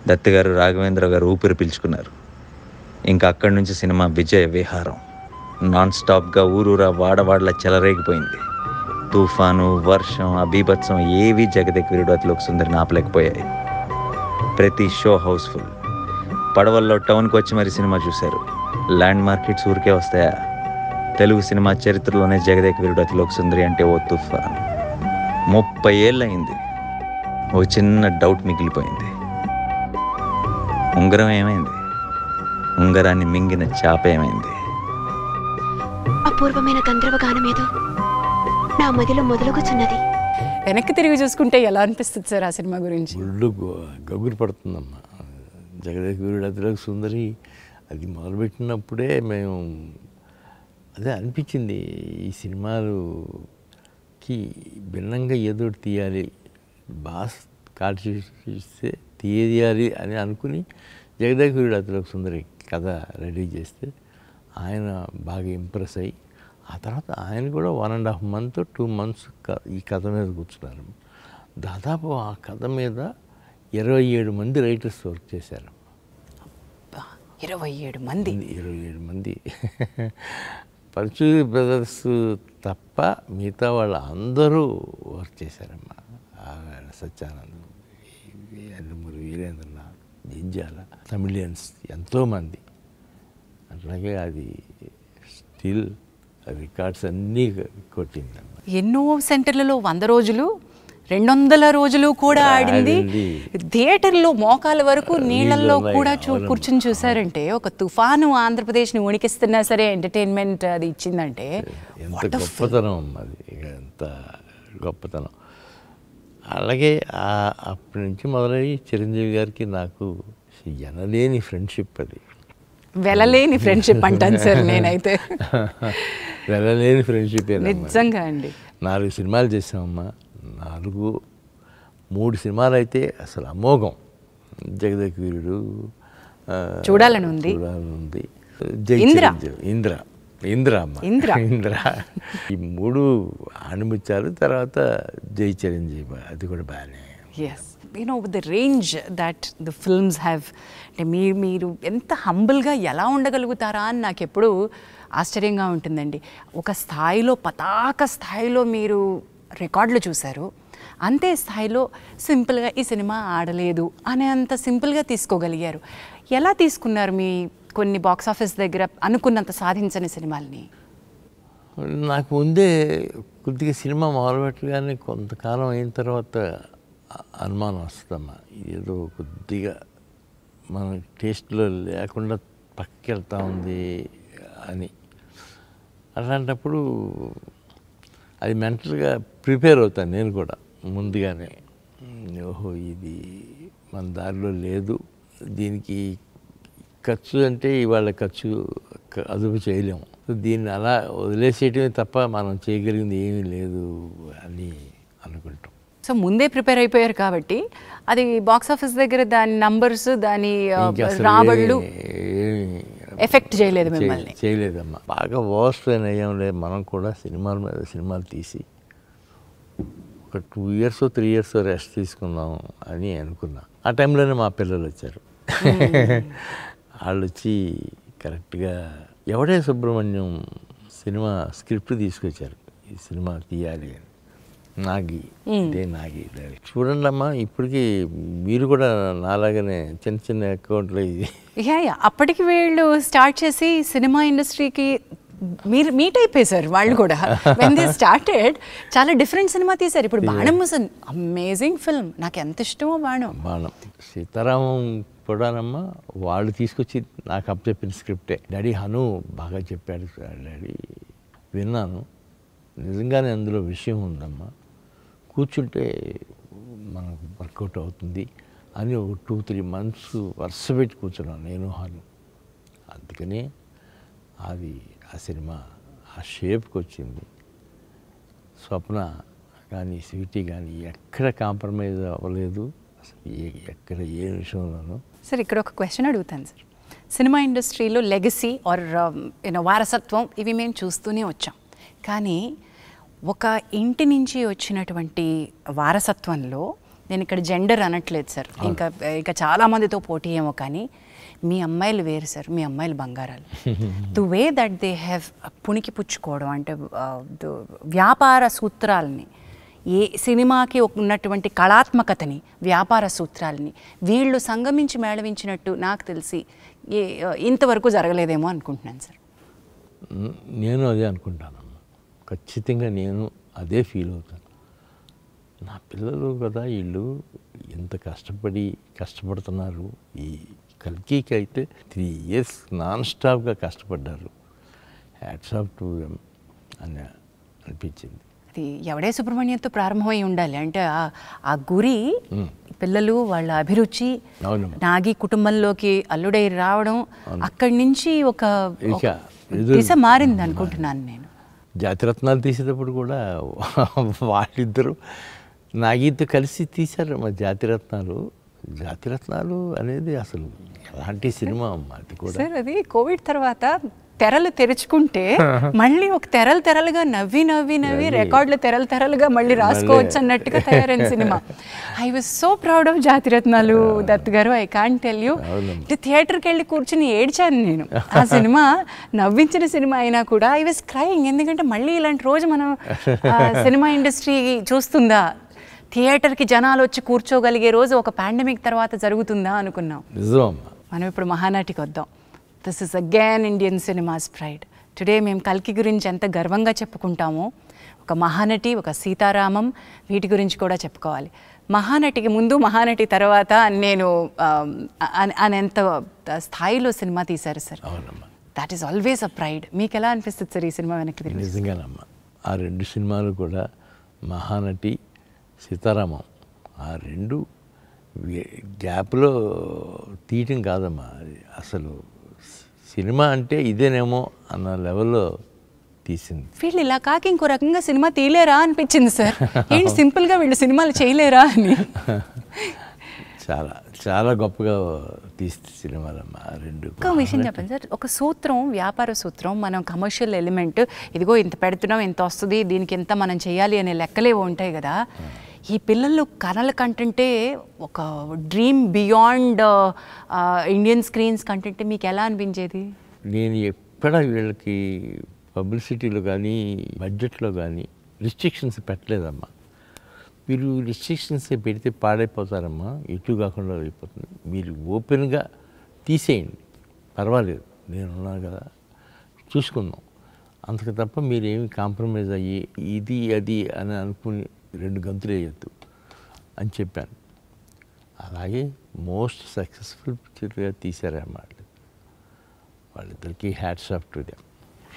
దత్ గారు, రాఘవేంద్రరావు గారు ఊపిరి పీల్చుకున్నారు. ఇంకా అక్కడి నుంచి సినిమా విజయ విహారం. నాన్ స్టాప్గా ఊరూరా వాడవాడలా చెలరేగిపోయింది. తుఫాను, వర్షం, అబీభత్సం ఏవీ జగదేక వీరుడు అతిలోక సుందరిని ఆపలేకపోయాయి. ప్రతి షో హౌస్ఫుల్. పడవల్లో టౌన్కి వచ్చి మరి సినిమా చూశారు. ల్యాండ్ మార్కెట్స్ ఊరికే వస్తాయా? తెలుగు సినిమా చరిత్రలోనే జగదేక వీరుడు అతిలోక సుందరి అంటే ఓ తుఫాన్. 30 ఏళ్ళు అయింది. ఓ చిన్న డౌట్ మిగిలిపోయింది. ఉంగరం ఏమైంది? ఉంగరాన్ని మింగిన చేప ఏమైంది? అపూర్వమైన గంధర్వగానమేదో నా మదిలో మొదలుగుచున్నది. వెనక్కి తిరిగి చూసుకుంటే ఎలా అనిపిస్తుంది సార్ ఆ సినిమా గురించి? ఒళ్ళు గగురు పడుతుందమ్మా. జగదేక వీరుడు అతిలోక సుందరి అది మొదలుపెట్టినప్పుడే మేము అదే అనిపించింది, ఈ సినిమాలుకి భిన్నంగా ఏదో తీయాలి, బాస్ కాల్చిస్తే తీయాలి అని అనుకుని జగదేక వీరుడు అతిలోక సుందరి కథ రెడీ చేస్తే ఆయన బాగా ఇంప్రెస్ అయ్యి ఆ తర్వాత ఆయన కూడా 1.5 month 2 months ఈ కథ మీద కూర్చున్నారు. దాదాపు ఆ కథ మీద 27 మంది రైటర్స్ వర్క్ చేశారు. 27 మంది 27 మంది పరచూరి బ్రదర్స్ తప్ప మిగతా వాళ్ళు అందరూ వర్క్ చేశారమ్మా. సత్యానంద్, అల్లమూరి వీరేంద్రనాథ్, జింజాల, తమిళియన్స్ ఎంతోమంది. అట్లాగే అది స్టిల్ రికార్డ్స్ అన్నీ కొట్టిందమ్మా. ఎన్నో సెంటర్లలో 100 రోజులు 200 రోజులు కూడా ఆడింది. థియేటర్లో మోకాల వరకు నీళ్ళల్లో కూడా కూర్చుని చూసారంటే ఒక తుఫాను ఆంధ్రప్రదేశ్ని వణికిస్తున్నా సరే ఎంటర్టైన్మెంట్ అది ఇచ్చిందంటే ఎంత గొప్పతనం అది, ఎంత గొప్పతనం. అలాగే అప్పటి నుంచి మొదలయ్యి చిరంజీవి గారికి నాకు ఎనలేని ఫ్రెండ్షిప్, అది వెళ్ళలేని ఫ్రెండ్షిప్ అంటాను సార్ నేనైతే. వెళ్ళలేని ఫ్రెండ్షిప్ నిజంగా అండి. 4 సినిమాలు చేసామమ్మా. 3 సినిమాలు అయితే అసలు అమోఘం. జగదేక వీరుడు చూడాలని ఉంది, జై చిరంజీవి, ఇంద్ర అమ్మ, ఇంద్ర ఈ 3 ఆణిముత్యాలు. తర్వాత జై చిరంజీవి అది కూడా బాగానే. Yes, the range that the films have, అంటే మీరు ఎంత హంబుల్గా ఎలా ఉండగలుగుతారా అని నాకు ఎప్పుడు ఆశ్చర్యంగా ఉంటుందండి. ఒక స్థాయిలో పతాక స్థాయిలో మీరు రికార్డులు చూశారు, అంతే స్థాయిలో సింపుల్గా ఈ సినిమా ఆడలేదు అనే అంత సింపుల్గా తీసుకోగలిగారు. ఎలా తీసుకున్నారు మీ కొన్ని బాక్స్ ఆఫీస్ దగ్గర అనుకున్నంత సాధించని సినిమాల్ని? నాకు ముందే కొద్దిగా సినిమా మొదలుపెట్టగానే కొంతకాలం అయిన తర్వాత అనుమానం వస్తుందమ్మా, ఏదో కొద్దిగా మన టేస్ట్లో లేకుండా పక్కకి వెళ్తూ ఉంది అని. అలాంటప్పుడు అది మెంటల్గా ప్రిపేర్ అవుతాను నేను కూడా ముందుగానే. ఓహో, ఇది మన దారిలో లేదు, దీనికి ఖర్చు అంటే ఇవాళ ఖర్చు అదుపు చేయలేము, దీన్ని అలా వదిలేసేయటమే తప్ప మనం చేయగలిగింది ఏమీ లేదు అని అనుకుంటాం. సో ముందే ప్రిపేర్ అయిపోయారు కాబట్టి అది బాక్స్ ఆఫీస్ దగ్గర దాని నంబర్స్, దాని రాబడులు ఎఫెక్ట్ చేయలేదు మిమ్మల్ని? చేయలేదమ్మా. బాగా వర్స్ట్ అయ్యాంలే మనం కూడా సినిమాల మీద సినిమాలు తీసి ఒక 2 years 3 years రెస్ట్ తీసుకుందాం అని అనుకున్నా. ఆ టైంలోనే మా పిల్లలు వచ్చారు. వాళ్ళు వచ్చి కరెక్ట్గా ఎవడే సుబ్రహ్మణ్యం సినిమా స్క్రిప్ట్ తీసుకొచ్చారు, ఈ సినిమా తీయాలి అని. నాగి చూడండి అమ్మా, ఇప్పటికీ మీరు కూడా నాలాగానే చిన్న చిన్న అకౌంట్లు ఇది. అప్పటికి వీళ్ళు స్టార్ట్ చేసి సినిమా ఇండస్ట్రీకి మీరు మీట్ అయిపోయారు వాళ్ళు కూడా. వెన్ దే స్టార్టెడ్ చాలా డిఫరెంట్ సినిమా తీశారు. ఇప్పుడు బాణం వాజ్ అన్ అమేజింగ్ ఫిల్మ్, నాకు ఎంత ఇష్టమో బాణం. సీతారామం పొడానమ్మ వాళ్ళు తీసుకొచ్చి నాకు అప్పచెప్పిన స్క్రిప్టే. డాడీ హను బాగా చెప్పాడు డాడీ, విన్నాను, నిజంగానే అందులో విషయం ఉందమ్మా, కూర్చుంటే మనకు వర్కౌట్ అవుతుంది అని ఒక 2-3 months వరుస పెట్టి కూర్చున్నాను నేను హను. అందుకని అది ఆ సినిమా ఆ షేప్కి వచ్చింది. స్వప్న కానీ స్వీటీ కానీ ఎక్కడ కాంప్రమైజ్ అవ్వలేదు అసలు, ఎక్కడ ఏ విషయంలోనూ. సార్ ఇక్కడ ఒక క్వశ్చన్ అడుగుతాను సార్. సినిమా ఇండస్ట్రీలో లెగసీ ఆర్ వారసత్వం ఇవి మేము చూస్తూనే వచ్చాం, కానీ ఒక ఇంటి నుంచి వచ్చినటువంటి వారసత్వంలో, నేను ఇక్కడ జెండర్ అనట్లేదు సార్, ఇంకా చాలామందితో పోటీ ఏమో, కానీ మీ అమ్మాయిలు వేరు సార్, మీ అమ్మాయిలు బంగారాలు. The way that they have పుణికి పుచ్చుకోవడం అంటే వ్యాపార సూత్రాలని, ఏ సినిమాకి ఉన్నటువంటి కళాత్మకతని, వ్యాపార సూత్రాలని వీళ్ళు సంగమించి మేళవించినట్టు నాకు తెలిసి ఇంతవరకు జరగలేదేమో అనుకుంటున్నాను సార్. నేను అదే అనుకుంటాను, ఖచ్చితంగా నేను అదే ఫీల్ అవుతాను. నా పిల్లలు కదా వీళ్ళు ఎంత కష్టపడుతున్నారు. ఈ కల్కికి అయితే 3 years నాన్ స్టాప్గా కష్టపడ్డారు. Hats off to them. అని అనిపించింది. అది ఎవడే సుబ్రహ్మణ్యంతో ప్రారంభమై ఉండాలి. అంటే ఆ గురి, పిల్లలు వాళ్ళ అభిరుచి, నాగి కుటుంబంలోకి అల్లుడై రావడం, అక్కడి నుంచి ఒక దిశ మారింది అనుకుంటున్నాను నేను. జాతిరత్నాలు తీసేటప్పుడు కూడా వాళ్ళిద్దరూ నాగితో కలిసి తీశారు మా జాతిరత్నాలు. జాతిరత్నాలు అనేది అసలు ఎలాంటి సినిమా అమ్మ అది కూడా. సార్ అది కోవిడ్ తర్వాత తెరలు తెరుచుకుంటే మళ్ళీ ఒక తెరలుగా నవ్వి రికార్డులు తెరలుగా మళ్ళీ రాసుకోవచ్చు అన్నట్టుగా తయారైన సినిమా. I was so proud of Jathiratnalu Dutt garu. I can't tell you, థియేటర్కి వెళ్ళి కూర్చుని ఏడ్చాను నేను. ఆ సినిమా నవ్వించిన సినిమా అయినా కూడా ఐ వాజ్ క్రైయింగ్. ఎందుకంటే మళ్ళీ ఇలాంటి రోజు మనం సినిమా ఇండస్ట్రీ చూస్తుందా, థియేటర్కి జనాలు వచ్చి కూర్చోగలిగే రోజు ఒక పాండమిక్ తర్వాత జరుగుతుందా అనుకున్నాం. మనం ఇప్పుడు మహానటికి వద్దాం. This is again Indian cinemas pride. Today మేము కల్కి గురించి ఎంత గర్వంగా చెప్పుకుంటామో, ఒక మహానటి, ఒక సీతారామం, వీటి గురించి కూడా చెప్పుకోవాలి. మహానటికి ముందు, మహానటి తర్వాత నేను అనేంత స్థాయిలో సినిమా తీశారు sir. That is always a pride. మీకు ఎలా అనిపిస్తుంది సార్ ఈ సినిమా వెనక్కి తిరిగి? నిజంగానమ్మా, ఆ రెండు సినిమాలు కూడా మహానటి, సీతారామం, ఆ రెండు గ్యాప్లో తీయటం కాదమ్మా. అసలు సినిమా అంటే ఇదేనేమో అన్న లెవెల్లో తీసింది. వీళ్ళు ఇలా కాక ఇంకో రకంగా సినిమా తీయలేరా అనిపించింది సార్. ఏంటి సింపుల్గా వీళ్ళు సినిమాలు చేయలేరా అని. చాలా చాలా గొప్పగా తీస్తే సినిమాలమ్మా రెండు. ఒక విషయం చెప్పండి సార్, ఒక సూత్రం, వ్యాపార సూత్రం, మనం కమర్షియల్ ఎలిమెంట్, ఇదిగో ఇంత పెడుతున్నాం, ఇంత వస్తుంది, దీనికి ఎంత మనం చేయాలి అనే లెక్కలేవో ఉంటాయి కదా. ఈ పిల్లలు కథల కంటెంటే ఒక డ్రీమ్ బియాండ్ ఇండియన్ స్క్రీన్స్ కంటెంటే మీకు ఎలా అనిపించేది? నేను ఎక్కడ వీళ్ళకి పబ్లిసిటీలో కానీ బడ్జెట్లో కానీ రిస్ట్రిక్షన్స్ పెట్టలేదమ్మా. మీరు రిస్ట్రిక్షన్స్ పెడితే పాడైపోతారమ్మా, ఎటు కాకుండా అయిపోతుంది. మీరు ఓపెన్గా తీసేయండి, పర్వాలేదు, నేనున్నాను కదా, చూసుకుందాం. అంతకు తప్ప మీరేమి కాంప్రమైజ్ అయ్యి ఇది అది అని అనుకుని 2 గంతులు వేయద్దు అని చెప్పాను. అలాగే మోస్ట్ సక్సెస్ఫుల్ పిక్చర్గా తీశారన్నమాట. వాళ్ళిద్దరికి hats off to them.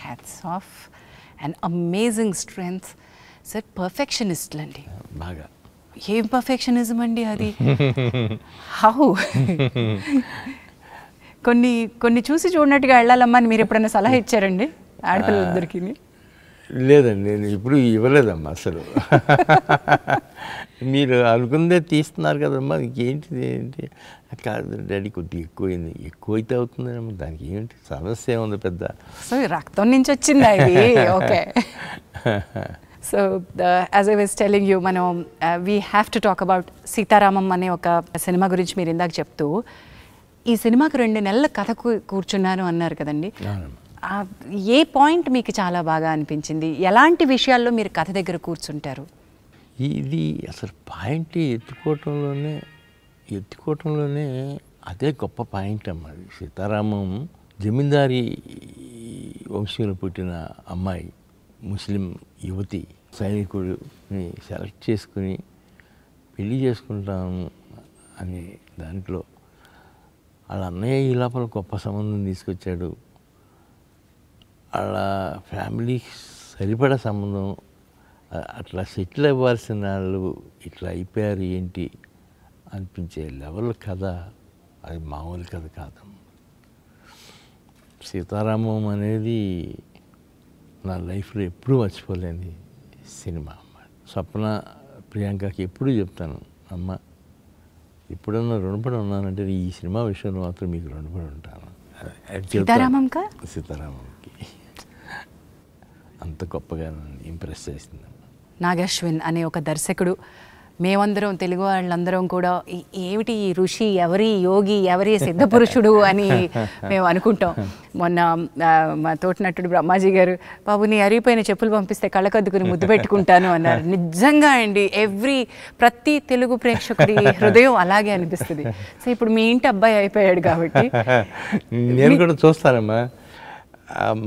Hats off. And amazing strength sir. పర్ఫెక్షనిస్ట్లు అండి బాగా. ఏం పర్ఫెక్షనిజం అండి అది? హౌ? కొన్ని చూసి చూడనట్టుగా వెళ్ళాలమ్మా అని మీరు ఎప్పుడైనా సలహా ఇచ్చారండి ఆడపిల్లలిద్దరికి? లేదండి, నేను ఇప్పుడు ఇవ్వలేదమ్మా అసలు. మీరు అనుకుందే తీస్తున్నారు కదమ్మా, ఏంటిది ఏంటి కాదు డాడీ, కొద్దిగా ఎక్కువైంది. ఎక్కువైతే అవుతుందమ్మా, దానికి ఏంటి సమస్య ఉంది పెద్ద. సో రక్తం నుంచి వచ్చింది అది. Okay. So as I was telling you, మనం we have to talk about Sitaramam అనే ఒక సినిమా గురించి మీరు ఇందాక చెప్తూ, ఈ సినిమాకు 2 నెలల కథ కూర్చున్నాను అన్నారు కదండి. ఏ పాయింట్ మీకు చాలా బాగా అనిపించింది? ఎలాంటి విషయాల్లో మీరు కథ దగ్గర కూర్చుంటారు? ఇది అసలు పాయింట్ ఎత్తుకోవటంలోనే అదే గొప్ప పాయింట్ అమ్మా. సీతారామం జమీందారీ వంశంలో పుట్టిన అమ్మాయి, ముస్లిం యువతి, సైనికుడిని సెలెక్ట్ చేసుకుని పెళ్లి చేసుకుంటాము అనే దాంట్లో వాళ్ళ అన్నయ్య ఈ లోపల గొప్ప సంబంధం తీసుకొచ్చాడు. వాళ్ళ ఫ్యామిలీకి సరిపడా సంబంధం, అట్లా సెటిల్ అవ్వాల్సిన వాళ్ళు ఇట్లా అయిపోయారు ఏంటి అనిపించే లెవెల్ కథ. అది మామూలు కథ కాదమ్మా. సీతారామం అనేది నా లైఫ్లో ఎప్పుడూ మర్చిపోలేని సినిమా అమ్మ. స్వప్న, ప్రియాంకకి ఎప్పుడూ చెప్తాను, అమ్మ ఎప్పుడన్నా రుణపడి ఉన్నానంటే ఈ సినిమా విషయంలో మాత్రం మీకు రుణపడి ఉంటాను. సీతారామంకి అంత గొప్పగా ఇంప్రెస్ చేసింది. నాగశ్విన్ అనే ఒక దర్శకుడు, మేమందరం తెలుగు వాళ్ళందరం కూడా ఏమిటి ఈ ఋషి, ఎవరి యోగి, ఎవరి సిద్ధపురుషుడు అని మేము అనుకుంటాం. మొన్న మా తోటినట్టుడు బ్రహ్మాజీ గారు, బాబు నీ అరిగిపోయిన చెప్పులు పంపిస్తే కళ్ళకద్దుకుని ముద్దు పెట్టుకుంటాను అన్నారు. నిజంగా అండి, ప్రతి తెలుగు ప్రేక్షకుడి హృదయం అలాగే అనిపిస్తుంది. సో ఇప్పుడు మీ ఇంటి అబ్బాయి అయిపోయాడు కాబట్టి నేను కూడా చూస్తానమ్మా.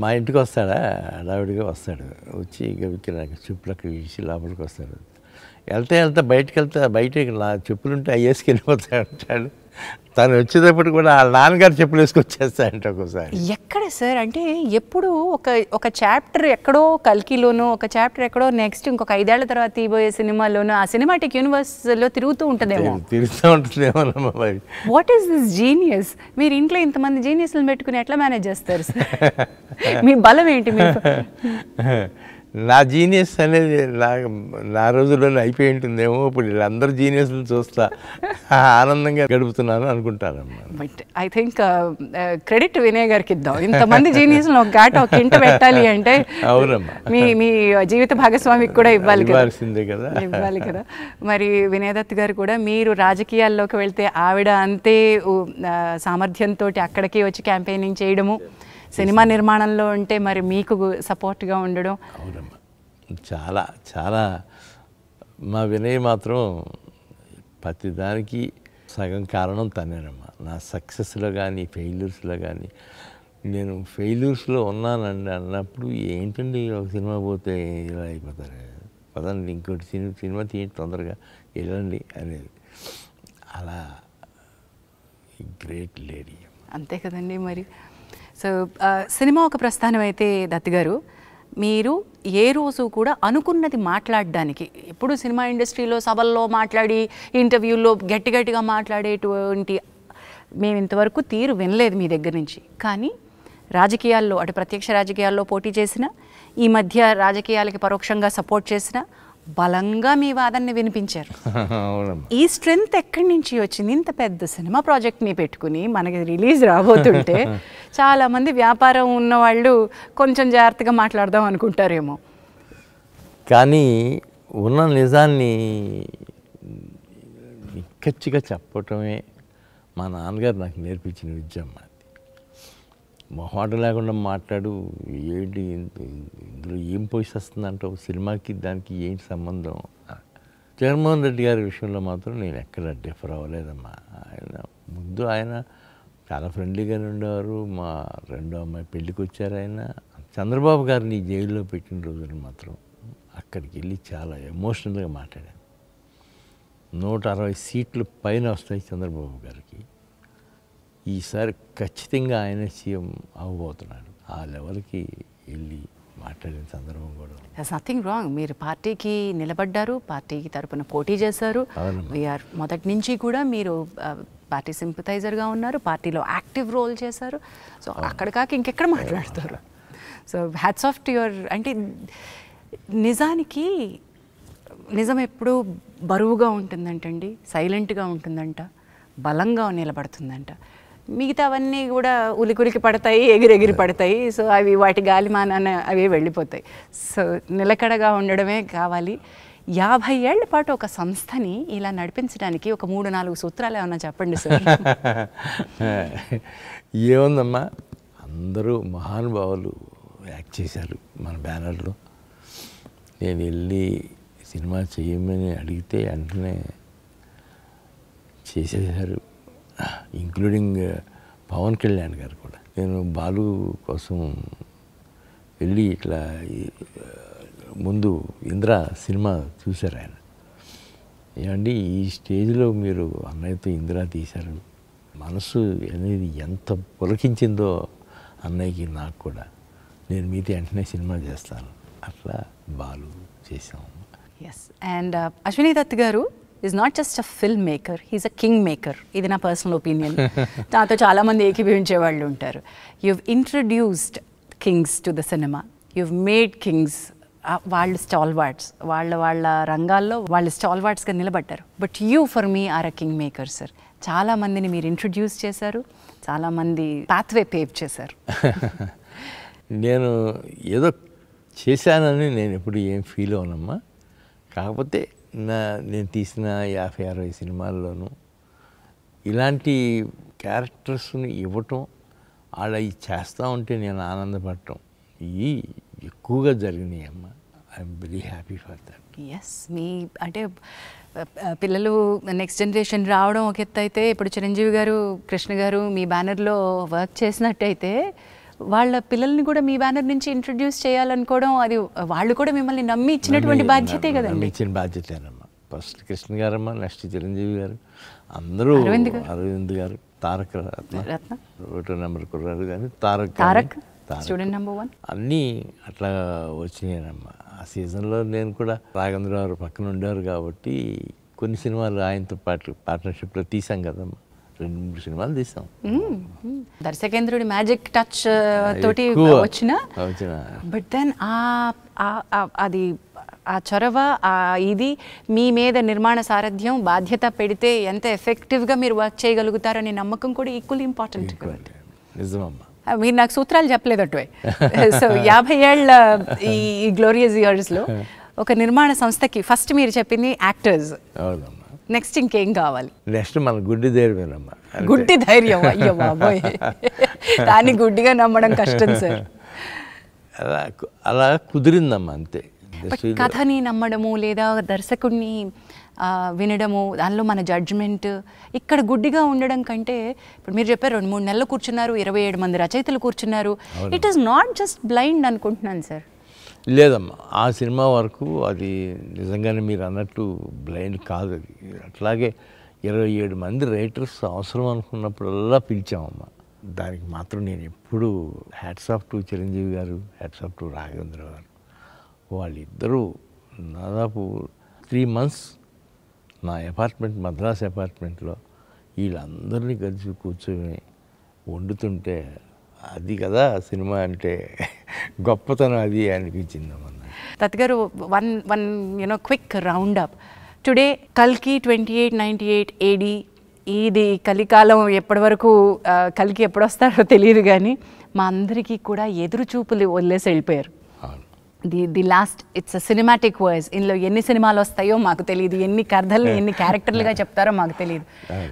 మా ఇంటికి వస్తాడా, హడావిడిగా వస్తాడు, వచ్చి ఇక నాకు చెప్పులకు ఇచ్చి లోపలికి వస్తాడు. వెళ్తే బయటకు బయట చెప్పులుంటే అయ్యేసుకు వెళ్ళిపోతాడు అంటాడు. తను వచ్చేటప్పుడు కూడా వాళ్ళ నాన్నగారు చెప్పులు వేసుకొచ్చేస్తాయంట ఒక్కోసారి. ఎక్కడ సార్ అంటే ఎప్పుడు ఒక చాప్టర్ ఎక్కడో కల్కిలోనూ, ఒక చాప్టర్ ఎక్కడో నెక్స్ట్ ఇంకొక 5 ఏళ్ల తర్వాత తీయబోయే సినిమాలోనూ ఆ సినిమాటిక్ యూనివర్స్లో తిరుగుతూ ఉంటుందేమో. మరి వాట్ ఈస్ దిస్ జీనియస్? మీరు ఇంట్లో ఇంతమంది జీనియస్లను పెట్టుకుని ఎట్లా మేనేజ్ చేస్తారు సార్? మీ బలం ఏంటి? మీకు నా జీనియస్ అనేది నా రోజుల్లోనే అయిపోయి ఉంటుందేమో. ఇప్పుడు వీళ్ళందరూ జీనియస్లు చూస్తా ఆనందంగా గడుపుతున్నాను అనుకుంటారమ్మా. But I think credit Vinay గారికి ఇద్దాం. ఇంతమంది జీనియస్లు ఒక ఇంట పెట్టాలి అంటే అవునమ్మా, మీ జీవిత భాగస్వామికి కూడా ఇవ్వాల్సిందే కదా. ఇవ్వాలి కదా. మరి వినయ్ దత్ గారు కూడా మీరు రాజకీయాల్లోకి వెళ్తే ఆవిడ అంతే సామర్థ్యంతో అక్కడికి వచ్చి క్యాంపెయినింగ్ చేయడము, సినిమా నిర్మాణంలో ఉంటే మరి మీకు సపోర్ట్గా ఉండడం. అవునమ్మా, చాలా చాలా. మా వినయ్ మాత్రం ప్రతిదానికి సగం కారణం తనేనమ్మా. నా సక్సెస్లో కానీ ఫెయిల్యూర్స్లో కానీ. నేను ఫెయిల్యూర్స్లో ఉన్నానండి అన్నప్పుడు ఏంటండి ఒక సినిమా పోతే ఇలా అయిపోతారు, పదండి ఇంకోటి సినిమా తీయండి తొందరగా వెళ్ళండి అనేది. అలా గ్రేట్ లేడీ. అంతే కదండి. మరి సో సినిమా ఒక ప్రస్థానం అయితే దత్ గారు, మీరు ఏ రోజు కూడా అనుకున్నది మాట్లాడడానికి, ఎప్పుడు సినిమా ఇండస్ట్రీలో సభల్లో మాట్లాడి ఇంటర్వ్యూల్లో గట్టిగా మాట్లాడేటువంటి మేము ఇంతవరకు తీరు వినలేదు మీ దగ్గర నుంచి. కానీ రాజకీయాల్లో, అటు ప్రత్యక్ష రాజకీయాల్లో పోటీ చేసిన, ఈ మధ్య రాజకీయాలకి పరోక్షంగా సపోర్ట్ చేసిన, బలంగా మీ వాదనని వినిపించారు. ఈ స్ట్రెంగ్త్ ఎక్కడి నుంచి వచ్చింది? ఇంత పెద్ద సినిమా ప్రాజెక్ట్ని పెట్టుకుని మనకి రిలీజ్ రాబోతుంటే చాలామంది వ్యాపారం ఉన్నవాళ్ళు కొంచెం జాగ్రత్తగా మాట్లాడదాం అనుకుంటారేమో. కానీ ఉన్న నిజాన్ని నిక్కచ్చిగా చెప్పటమే మా నాన్నగారు నాకు నేర్పించిన విద్య అమ్మా. మొహాట లేకుండా మాట్లాడు, ఏంటి ఇందులో ఏం పోషిస్తుందంటావు, సినిమాకి దానికి ఏంటి సంబంధం. జగన్మోహన్ రెడ్డి గారి విషయంలో మాత్రం నేను ఎక్కడ డిఫర్ అవ్వలేదమ్మా. ముందు ఆయన చాలా ఫ్రెండ్లీగానే ఉండేవారు. మా రెండో అమ్మాయి పెళ్ళికి వచ్చారు ఆయన. చంద్రబాబు గారిని జైల్లో పెట్టిన రోజున మాత్రం అక్కడికి వెళ్ళి చాలా ఎమోషనల్గా మాట్లాడాను. 160 సీట్లు పైన వస్తాయి చంద్రబాబు గారికి. ఈసారి ఖచ్చితంగా ఆయన సీఎం అవ్వబోతున్నాడు. ఆ లెవెల్కి వెళ్ళి మాట్లాడిన సందర్భం కూడా. That's nothing wrong. మీరు పార్టీకి నిలబడ్డారు, పార్టీకి తరపున పోటీ చేశారు. వీఆర్ మొదటి నుంచి కూడా మీరు పార్టీ సింపథైజర్గా ఉన్నారు, పార్టీలో యాక్టివ్ రోల్ చేశారు. సో అక్కడ కాక ఇంకెక్కడ మాట్లాడతారు? So hats off to your. అంటే నిజానికి నిజం ఎప్పుడూ బరువుగా ఉంటుందంటండి, సైలెంట్గా ఉంటుందంట, బలంగా నిలబడుతుందంట. మిగతావన్నీ కూడా ఉలికులికి పడతాయి, ఎగిరెగిరి పడతాయి. సో అవి వాటి గాలిమానాన అవి వెళ్ళిపోతాయి. సో నిలకడగా ఉండడమే కావాలి. 50 ఏళ్ల పాటు ఒక సంస్థని ఇలా నడిపించడానికి ఒక 3-4 సూత్రాలు ఏమన్నా చెప్పండి సార్. ఏముందమ్మా, అందరూ మహానుభావులు యాక్ట్ చేశారు మన బ్యానర్లో. నేను వెళ్ళి సినిమా చేయమని అడిగితే వెంటనే చేసేసారు, ఇంక్లూడింగ్ పవన్ కళ్యాణ్ గారు కూడా. నేను బాలు కోసం వెళ్ళి ఇట్లా ముందు ఇంద్ర సినిమా చూశారు ఆయన. ఏమండి ఈ స్టేజ్లో మీరు అన్నయ్యతో ఇంద్ర తీశారు, మనసు అనేది ఎంత పులకించిందో అన్నయ్యకి నాకు కూడా. నేను మీతో వెంటనే సినిమా చేస్తాను, అట్లా బాలు చేసాము. Yes. And Ashwini Dutt garu is not just a film maker, he is a king maker. ఇది నా పర్సనల్ ఒపీనియన్. నాతో చాలామంది ఏకీభవించే వాళ్ళు ఉంటారు. you've introduced kings to the cinema, you've made kings. వాళ్ళు స్టాల్వార్డ్స్, వాళ్ళ రంగాల్లో వాళ్ళు స్టాల్వార్డ్స్గా నిలబడ్డారు. But you for me are a king maker sir. చాలామందిని మీరు ఇంట్రడ్యూస్ చేశారు, చాలామంది పాత్వే పేవ్ చేశారు. నేను ఏదో చేశానని నేను ఎప్పుడు ఏం ఫీల్ అవునమ్మా. కాకపోతే నేను తీసిన 50-60 సినిమాల్లోనూ ఇలాంటి క్యారెక్టర్స్ని ఇవ్వటం, ఆడ ఇది చేస్తూ ఉంటే నేను ఆనందపడటం, ఇవి ఎక్కువగా జరిగినాయి అమ్మ. I'm very happy for that. Yes. మీ అంటే పిల్లలు నెక్స్ట్ జనరేషన్ రావడం ఒక ఎత్తు అయితే, ఇప్పుడు చిరంజీవి గారు, కృష్ణ గారు మీ బ్యానర్లో వర్క్ చేసినట్టయితే వాళ్ళ పిల్లల్ని కూడా మీ బ్యానర్ నుంచి ఇంట్రడ్యూస్ చేయాలనుకోవడం, అది వాళ్ళు కూడా మిమ్మల్ని నమ్మి ఇచ్చినటువంటి బాధ్యతే కదండి. ఇచ్చిన బాధ్యతేనమ్మా. ఫస్ట్ కృష్ణ గారమ్మ, నెక్స్ట్ చిరంజీవి గారు, అందరూ అరవింద్ గారు, తారక రత్న, 1 నెంబర్ కుర్రాడు కానీ తారక్ స్టూడెంట్ నెంబర్ 1 అన్నీ అట్లా వచ్చినాయనమ్మా. ఆ సీజన్లో నేను కూడా రాఘవేంద్ర గారు పక్కన ఉండేవారు కాబట్టి కొన్ని సినిమాలు ఆయనతో పాటు పార్ట్నర్షిప్లో తీసాం కదమ్మా. 2-3 సినిమాలు తీసాం. దర్శకేంద్రుడి మ్యాజిక్ టచ్ తోటి వచ్చిన బట్ దెన్ అది ఆ చొరవ ఇది మీ మీద నిర్మాణ సారథ్యం బాధ్యత పెడితే ఎంత ఎఫెక్టివ్గా మీరు వర్క్ చేయగలుగుతారనే నమ్మకం కూడా ఈక్వల్లీ ఇంపార్టెంట్. నిజమమ్మా. మీరు నాకు సూత్రాలు చెప్పలేదు అటువై. సో 50 ఏళ్ళ ఈ గ్లోరియస్ ఇయర్స్లో ఒక నిర్మాణ సంస్థకి ఫస్ట్ మీరు చెప్పింది యాక్టర్స్, నెక్స్ట్ ఇంకేం కావాలి? నెక్స్ట్ మన గుడ్డి ధైర్యమేనమ్మా. గుడ్డి ధైర్యం, అయ్యో బాబోయ్, దాన్ని గుడ్డిగా నమ్మడం కష్టం సార్. అలా కుదిరిందమ్మా అంతే. కథని నమ్మడము లేదా దర్శకుడిని వినడము, దానిలో మన జడ్జ్మెంట్, ఇక్కడ గుడ్డిగా ఉండడం కంటే ఇప్పుడు మీరు చెప్పారు 2-3 నెలలు కూర్చున్నారు, 27 మంది రచయితలు కూర్చున్నారు. It is not just blind అనుకుంటున్నాను సార్. లేదమ్మా, ఆ సినిమా వరకు అది నిజంగానే మీరు అన్నట్టు బ్లైండ్ కాదు. అది అట్లాగే 27 మంది రైటర్స్ అవసరం అనుకున్నప్పుడల్లా పిలిచామమ్మా. దానికి మాత్రం నేను ఎప్పుడు హ్యాట్స్ ఆఫ్ టు చిరంజీవి గారు, హ్యాట్స్ ఆఫ్ టు రాఘవేంద్ర గారు. వాళ్ళిద్దరూ దాదాపు 3 months నా అపార్ట్మెంట్, మద్రాస్ అపార్ట్మెంట్లో వీళ్ళందరినీ కలిసి కూర్చొని వండుతుంటే అది కదా సినిమా అంటే గొప్పతనం అది అనిపించిందమ్మా. దత్ గారు, one quick round up. Today కల్కి 2898 AD, ఇది కలికాలం. ఎప్పటి వరకు కల్కి ఎప్పుడు వస్తారో తెలియదు కానీ మా అందరికీ కూడా ఎదురు చూపులు వదిలేసి వెళ్ళిపోయారు. The last it's a cinematic verse. ఇందులో ఎన్ని సినిమాలు వస్తాయో మాకు తెలియదు, ఎన్ని కథల్ని ఎన్ని క్యారెక్టర్లుగా చెప్తారో మాకు తెలియదు.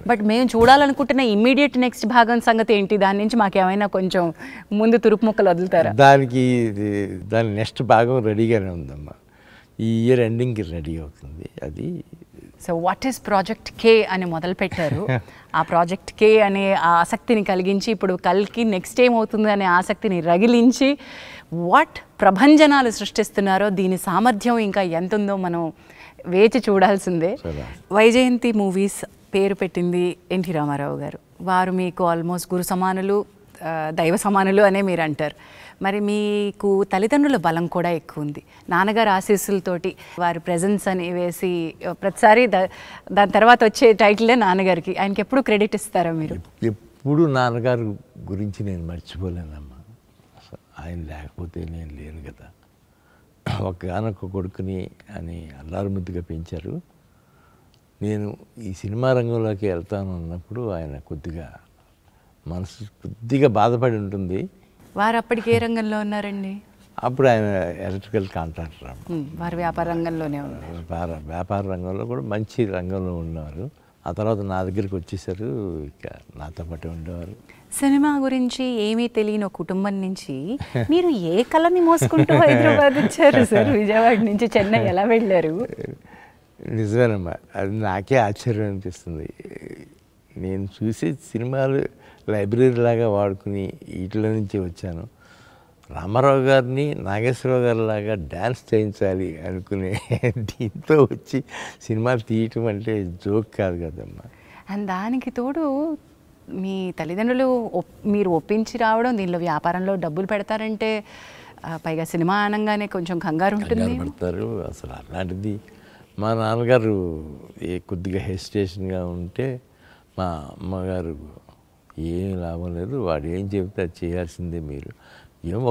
బట్ మేము చూడాలనుకుంటున్న ఇమ్మీడియట్ నెక్స్ట్ భాగం సంగతి ఏంటి? దాని నుంచి మాకు ఏమైనా కొంచెం ముందు తురుపు ముక్కలు వదులుతారా? దాని నెక్స్ట్ భాగం రెడీగానే ఉందమ్మా. ఈ ఇయర్ ఎండింగ్కి రెడీ అవుతుంది అది. సో వాట్ ఈస్ ప్రాజెక్ట్ కే అని మొదలుపెట్టారు. ఆ ప్రాజెక్ట్ కే అనే ఆసక్తిని కలిగించి ఇప్పుడు కల్కి నెక్స్ట్ ఏమవుతుంది అనే ఆసక్తిని రగిలించి వాట్ ప్రభంజనాలు సృష్టిస్తున్నారో దీని సామర్థ్యం ఇంకా ఎంత ఉందో మనం వేచి చూడాల్సిందే. వైజయంతి మూవీస్ పేరు పెట్టింది ఎన్టీ రామారావు గారు. వారు మీకు ఆల్మోస్ట్ గురు సమానులు, దైవ సమానులు అనే మీరు అంటారు. మరి మీకు తల్లిదండ్రుల బలం కూడా ఎక్కువ ఉంది. నాన్నగారు ఆశీస్సులతోటి వారి ప్రెజెన్స్ అని వేసి ప్రతిసారి దాని తర్వాత వచ్చే టైటిలే నాన్నగారికి. ఆయనకి ఎప్పుడు క్రెడిట్ ఇస్తారా మీరు? ఎప్పుడు నాన్నగారు గురించి నేను మర్చిపోలేనమ్మా. ఆయన లేకపోతే నేను లేను కదా. ఒక్కగానొక్క కొడుకుని అని అల్లారు ముద్దుగా పెంచారు. నేను ఈ సినిమా రంగంలోకి వెళ్తాను అన్నప్పుడు ఆయన మనసు కొద్దిగా బాధపడి ఉంటుంది. వారు అప్పటికి ఏ రంగంలో ఉన్నారండి? అప్పుడు ఆయన ఎలక్ట్రికల్ కాంట్రాక్టర్. వారు వ్యాపార రంగంలోనే ఉన్నారు. వ్యాపార రంగంలో కూడా మంచి రంగంలో ఉన్నారు. ఆ తర్వాత నా దగ్గరికి వచ్చేసారు, ఇక నాతో పాటు ఉండేవారు. సినిమా గురించి ఏమీ తెలియని ఒక కుటుంబం నుంచి మీరు ఏ కళని మోసుకుంటూ హైదరాబాద్ వచ్చారు సార్? విజయవాడ నుంచి చెన్నై ఎలా వెళ్ళారు? నిజమేనమ్మా, అది నాకే ఆశ్చర్యం అనిపిస్తుంది. నేను చూసే సినిమాలు లైబ్రరీ లాగా వాడుకుని వీటిలో నుంచి వచ్చాను. రామారావు గారిని నాగేశ్వరరావు గారి లాగా డ్యాన్స్ చేయించాలి అనుకునే దీంతో వచ్చి సినిమాలు తీయటం అంటే జోక్ కాదు కదమ్మా. అండ్ దానికి తోడు మీ తల్లిదండ్రులు మీరు ఒప్పించి రావడం, దీనిలో వ్యాపారంలో డబ్బులు పెడతారంటే పైగా సినిమా అనగానే కొంచెం కంగారు ఉంటుంది. పెడతారు అసలు. అలాంటిది మా నాన్నగారు కొద్దిగా హెసిటేషన్గా ఉంటే మా అమ్మగారు ఏం లాభం లేదు, వాడు ఏం చెబితే అది చేయాల్సిందే, మీరు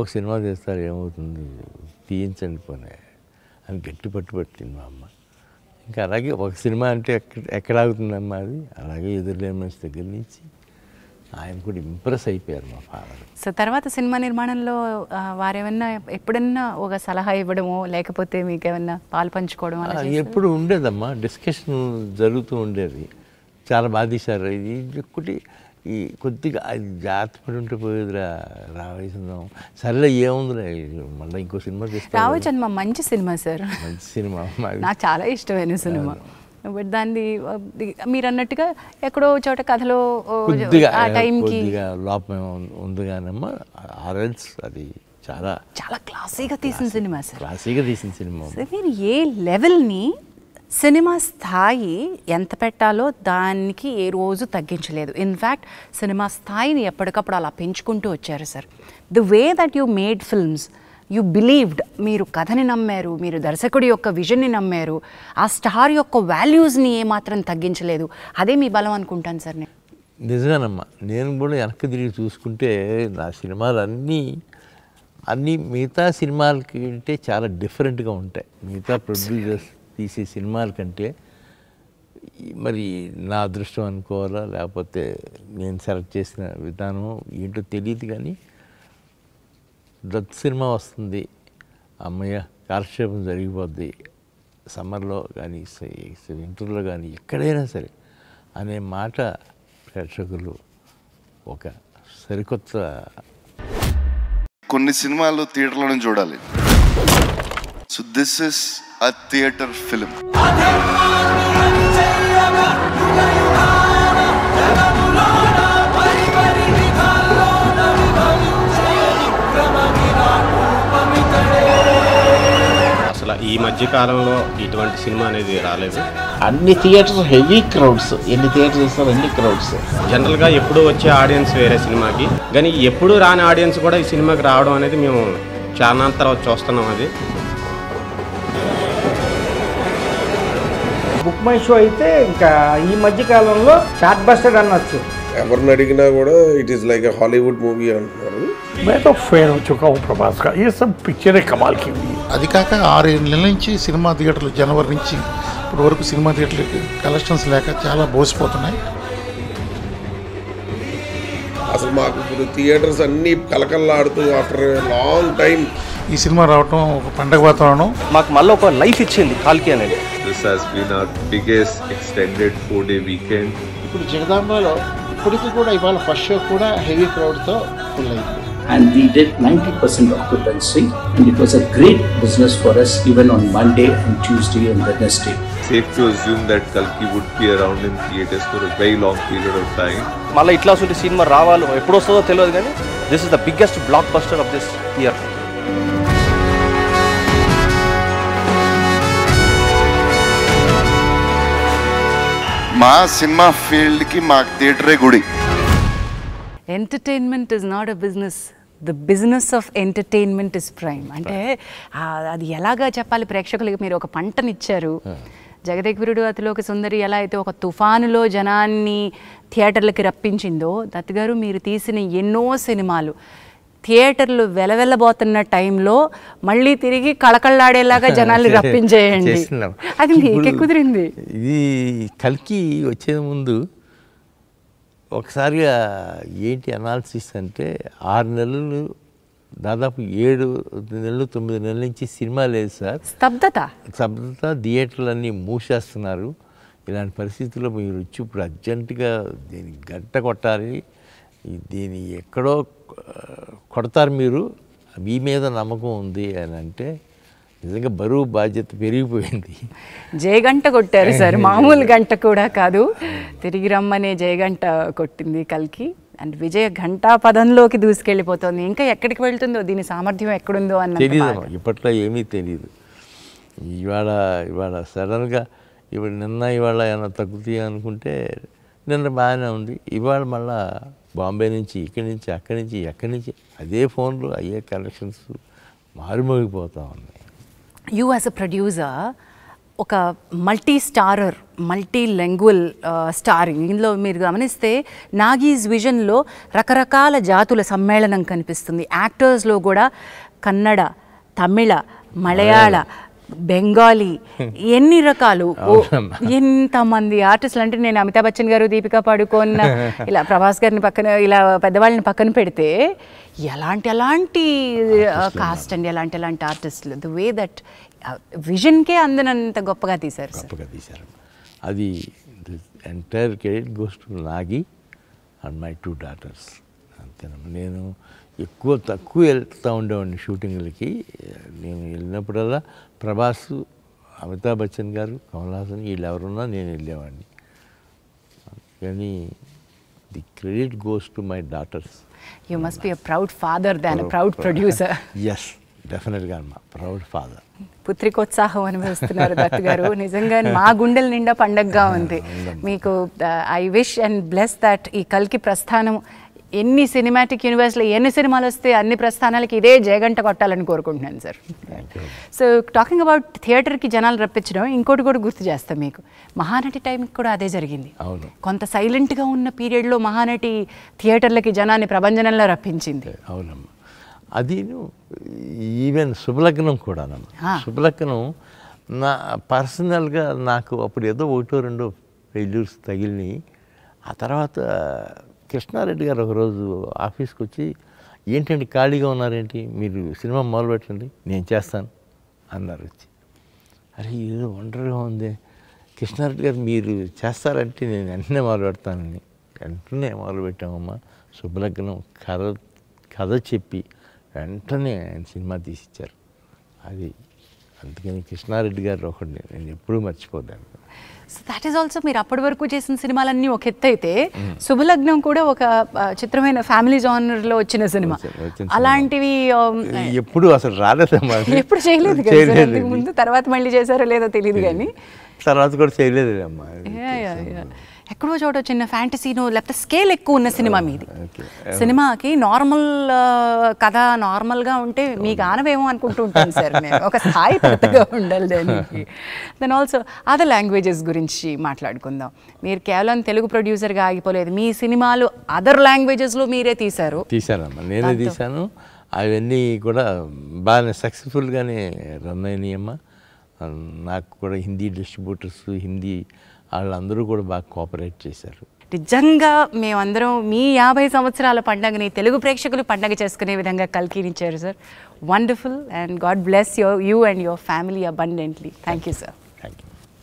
ఒక సినిమా చేస్తారు ఏమవుతుంది, తీయించండి పోనీ అని గట్టి పట్టుబట్టింది మా అమ్మ. ఇంకా అలాగే ఒక సినిమా అంటే ఎక్కడ ఆగుతుందమ్మా అది. అలాగే ఎదురులేని మనిషి దగ్గర నుంచి ఆయన కూడా ఇంప్రెస్ అయిపోయారు మా ఫాదర్. సో తర్వాత సినిమా నిర్మాణంలో వారేమన్నా ఎప్పుడన్నా ఒక సలహా ఇవ్వడమో లేకపోతే మీకు ఏమన్నా పాలు పంచుకోవడం ఎప్పుడు ఉండేదమ్మా. డిస్కషన్ జరుగుతూ ఉండేది. చాలా బాగా తీశారు, ఇది ఒకటి ఈ కొద్దిగా అది జాగ్రత్త పడి ఉంటే పోయేదిరా రావేసిందాం, సరేలే ఏముందిలే మళ్ళీ ఇంకో సినిమా తీస్తాం. రావచ్చండి, మా మంచి సినిమా సార్, మంచి సినిమా, నాకు చాలా ఇష్టమైన సినిమా. బట్ దాన్ని మీరు అన్నట్టుగా ఎక్కడో చోట కథలో ఆ టైంకి లోపం ఉంది కానమ్మా. ఆర్ఎల్స్ అది చాలా క్లాసీగా తీసిన సినిమా సార్. క్లాసీగా తీసిన సినిమా. మీరు ఏ లెవెల్ని సినిమా స్థాయి ఎంత పెట్టాలో దానికి ఏ రోజు తగ్గించలేదు. ఇన్ఫ్యాక్ట్ సినిమా స్థాయిని ఎప్పటికప్పుడు అలా పెంచుకుంటూ వచ్చారు sir. The way that you made films, you believed, మీరు కథని నమ్మారు, మీరు దర్శకుడి యొక్క విజన్ని నమ్మారు, ఆ స్టార్ యొక్క వాల్యూస్ని ఏమాత్రం తగ్గించలేదు. అదే మీ బలం అనుకుంటాను సార్. నేను నిజమేనమ్మా, నేను కూడా వెనక్కి తిరిగి చూసుకుంటే నా సినిమాలు అన్నీ మిగతా సినిమాలకి అంటే చాలా డిఫరెంట్గా ఉంటాయి. మిగతా ప్రొడ్యూసర్స్ తీసే సినిమాల కంటే మరి నా అదృష్టం అనుకోవాలా లేకపోతే నేను సెలెక్ట్ చేసిన విధానం ఏంటో తెలియదు, కానీ దత్ సినిమా వస్తుంది, అమ్మయ్య కాలక్షేపం జరిగిపోద్ది, సమ్మర్లో కానీ వింటర్లో కానీ ఎక్కడైనా సరే అనే మాట ప్రేక్షకులు ఒక సరికొత్త. కొన్ని సినిమాలు థియేటర్లోనే చూడాలి. So this is a theatre film. అసలు ఈ మధ్య కాలంలో ఇటువంటి సినిమా అనేది రాలేదు. అన్ని థియేటర్స్ హెవీ క్రౌడ్స్, ఎన్ని థియేటర్స్ ఇస్తారు అన్ని క్రౌడ్స్. జనరల్గా ఎప్పుడు వచ్చే ఆడియన్స్ వేరే సినిమాకి, కానీ ఎప్పుడు రాని ఆడియన్స్ కూడా ఈ సినిమాకి రావడం అనేది మేము చాలా తర్వాత చూస్తున్నాం. అది బుక్ మై షో అయితే ఇంకా ఈ మధ్య కాలంలో షార్ట్ బస్టర్ అనొచ్చు. ఎవరిని అడిగినా కూడా it is like a Hollywood movie అంటున్నారు. मैं तो फैन हो चुका हूँ प्रभास का. ये सब पिक्चरें कमाल की हुई. అది కాక 6 నెలల నుంచి సినిమా థియేటర్లు జనవరి నుంచి ఇప్పటి వరకు సినిమా థియేటర్లకి కలెక్షన్స్ లేక చాలా బోసిపోతున్నాయి. అసలు మాకు ఇప్పుడు థియేటర్స్ అన్ని కలకల్లాడుతూ ఆఫ్టర్ లాంగ్ టైం ఈ సినిమా రావటం ఒక పండగ వాతావరణం. మాకు మళ్ళీ ఒక లైఫ్ ఇచ్చింది కాల్కి అనేది. This has been our biggest extended 4-day weekend. ఇప్పుడు జగదాంబలో ఇప్పటికీ కూడా ఇవాళ ఫస్ట్ షో కూడా హెవీ క్రౌడ్తో ఫుల్ అయింది. And we did 90% occupancy, and it was a great business for us even on Monday and Tuesday and Wednesday. Safe to assume that Kalki would be around in theaters for a very long period of time. మళ్ళీ ఇట్లా cinema రావాలో ఎప్పుడు వస్తుందో తెలియదు, కానీ this is the biggest block buster of this year. మా cinema ఫీల్డ్కి మా థియేటరే గుడి. Entertainment is not a business, the business of entertainment is prime. అంటే అది ఎలాగా చెప్పాలి ప్రేక్షకులకి? మీరు ఒక పంటనిచ్చారు. జగదేకవీరుడు అతిలోక సుందరి ఎలా అయితే ఒక తుఫానులో జనాన్ని థియేటర్లకి రప్పించిందో, దత్ గారు మీరు తీసిన ఎన్నో సినిమాలు థియేటర్లు వెలవెల్లబోతున్న టైంలో మళ్ళీ తిరిగి కళకళలాడేలాగా జనాల్ని రప్పించేయండి. అది మీకే కుదిరింది. ఇది కల్కి వచ్చే ముందు ఒకసారిగా ఏంటి అనాలిసిస్ అంటే 6 నెలలు దాదాపు 7 నెలలు 9 నెలల నుంచి సినిమా లేదు సార్. స్తబ్దత థియేటర్లన్నీ మూసేస్తున్నారు. ఇలాంటి పరిస్థితుల్లో మీరు వచ్చి ఇప్పుడు అర్జెంటుగా దీన్ని గంట కొట్టాలి, దీన్ని ఎక్కడో కొడతారు మీరు, మీ మీద నమ్మకం ఉంది అని అంటే నిజంగా బరువు బాధ్యత పెరిగిపోయింది. జయగంట కొట్టారు సార్, మామూలు గంట కూడా కాదు. తిరిగి రమ్మనే జయగంట కొట్టింది కల్కి. అండ్ విజయ ఘంటా పదంలోకి దూసుకెళ్ళిపోతుంది. ఇంకా ఎక్కడికి వెళ్తుందో, దీని సామర్థ్యం ఎక్కడుందో అన్న తెలియదు, ఇప్పట్లో ఏమీ తెలియదు. ఇవాళ సడన్గా ఇవాళ ఏమైనా తగ్గుతాయి అనుకుంటే నిన్న బాగానే ఉంది, ఇవాళ మళ్ళా బాంబే నుంచి ఇక్కడి నుంచి ఎక్కడి నుంచి అదే ఫోన్లు అయ్యే కలెక్షన్స్ మారుమోగిపోతూ ఉన్నాయి. యూ యాజ్ అ ప్రొడ్యూసర్ ఒక multi starrer, multi language starring. ఇందులో మీరు గమనిస్తే నాగీస్ విజన్లో రకరకాల జాతుల సమ్మేళనం కనిపిస్తుంది. యాక్టర్స్లో కూడా కన్నడ, తమిళ, మలయాళ, బెంగాలీ, ఎన్ని రకాలు, ఎంతమంది ఆర్టిస్టులు. అంటే నేను అమితాబ్ బచ్చన్ గారు, దీపికా పడుకోన్, ఇలా ప్రభాస్ గారిని పక్కన, ఇలా పెద్దవాళ్ళని పక్కన పెడితే ఎలాంటి కాస్ట్ అండి, ఎలాంటి ఆర్టిస్టులు. ద వే దట్ విజన్కే అందనంత గొప్పగా తీశారు. అది entire credit goes to Nagi and my 2 daughters. అంతేనమ్మా. నేను తక్కువ వెళ్తూ ఉండేవాడిని షూటింగ్లకి. నేను వెళ్ళినప్పుడల్లా ప్రభాస్, అమితాబ్ బచ్చన్ గారు, కమల్ హాసన్ వీళ్ళు ఎవరున్నా నేను వెళ్ళేవాడిని. కానీ the credit goes to my daughters. You must be a proud father than a proud producer. Yes, డెఫినెట్గా మా ప్రౌడ్ ఫాదర్. పుత్రికోత్సాహం అనుభవిస్తున్నారు దత్ గారు. నిజంగా మా గుండెల నిండా పండగగా ఉంది. మీకు I wish and bless that ఈ కల్కి ప్రస్థానం ఎన్ని సినిమాటిక్ యూనివర్స్లో ఎన్ని సినిమాలు వస్తే అన్ని ప్రస్థానాలకి ఇదే జయగంట కొట్టాలని కోరుకుంటున్నాను సార్. సో టాకింగ్ అబౌట్ థియేటర్కి జనాలు రప్పించడం, ఇంకోటి కూడా గుర్తు చేస్తాం మీకు, మహానటి టైంకి కూడా అదే జరిగింది. కొంత సైలెంట్గా ఉన్న పీరియడ్లో మహానటి థియేటర్లకి జనాన్ని ప్రభంజనంలో రప్పించింది. అవునమ్మా. అది ఈవెన్ శుభలగ్నం కూడానమ్మా. శుభలగ్నం నా పర్సనల్గా నాకు అప్పుడు ఏదో 1-2 ఫెయిల్యూర్స్ తగిలినాయి. ఆ తర్వాత కృష్ణారెడ్డి గారు ఒకరోజు ఆఫీస్కి వచ్చి, ఏంటండి ఖాళీగా ఉన్నారేంటి, మీరు సినిమా మొదలు పెట్టండి నేను చేస్తాను అన్నారు వచ్చి. అరే ఏదో వండర్గా ఉంది కృష్ణారెడ్డి గారు, మీరు చేస్తారంటే నేను వెంటనే మొదలు పెడతానని వెంటనే మొదలుపెట్టామమ్మా. శుభలగ్నం కథ చెప్పి వెంటనే ఆయన సినిమా తీసిచ్చారు. అది అందుకని కృష్ణారెడ్డి గారు ఒకటి నేను ఎప్పుడూ మర్చిపోతాను. సో దాట్ ఈస్ ఆల్సో మీరు అప్పటి వరకు చేసిన సినిమాలన్నీ ఒక ఎత్తు అయితే, శుభలగ్నం కూడా ఒక చిత్రమైన ఫ్యామిలీ జానర్లో వచ్చిన సినిమా. అలాంటివి ఎప్పుడు అసలు రాలేదమ్మా. ఎప్పుడు చేయలేదు కదా ముందు, తర్వాత మళ్ళీ చేశారో లేదో తెలియదు కానీ తర్వాత కూడా చేయలేదు అమ్మా. ఎక్కడో చోట చిన్న ఫ్యాంటసీనో లేకపోతే స్కేల్ ఎక్కువ ఉన్న సినిమా మీది. సినిమాకి నార్మల్ కథ నార్మల్గా ఉంటే మీకు ఆనవేమో అనుకుంటూ ఉంటాను సార్ నేను, ఒక స్థాయి పెద్దగా ఉండాలి దానికి. దెన్ ఆల్సో అదర్ లాంగ్వేజెస్ గురించి మాట్లాడుకుందాం. మీరు కేవలం తెలుగు ప్రొడ్యూసర్గా ఆగిపోలేదు, మీ సినిమాలు అదర్ లాంగ్వేజెస్లో మీరే తీశారమ్మా. నేనే తీశాను. అవన్నీ కూడా బాగానే సక్సెస్ఫుల్గానే రన్ అయినాయమ్మా. నాకు కూడా హిందీ డిస్ట్రిబ్యూటర్స్, హిందీ వాళ్ళందరూ కూడా బాగా కోఆపరేట్ చేశారు. నిజంగా మేమందరం మీ 50 సంవత్సరాల పండుగని తెలుగు ప్రేక్షకులు పండుగ చేసుకునే విధంగా కల్కినిచ్చారు sir. Wonderful and God bless you and your family abundantly. Thank you sir.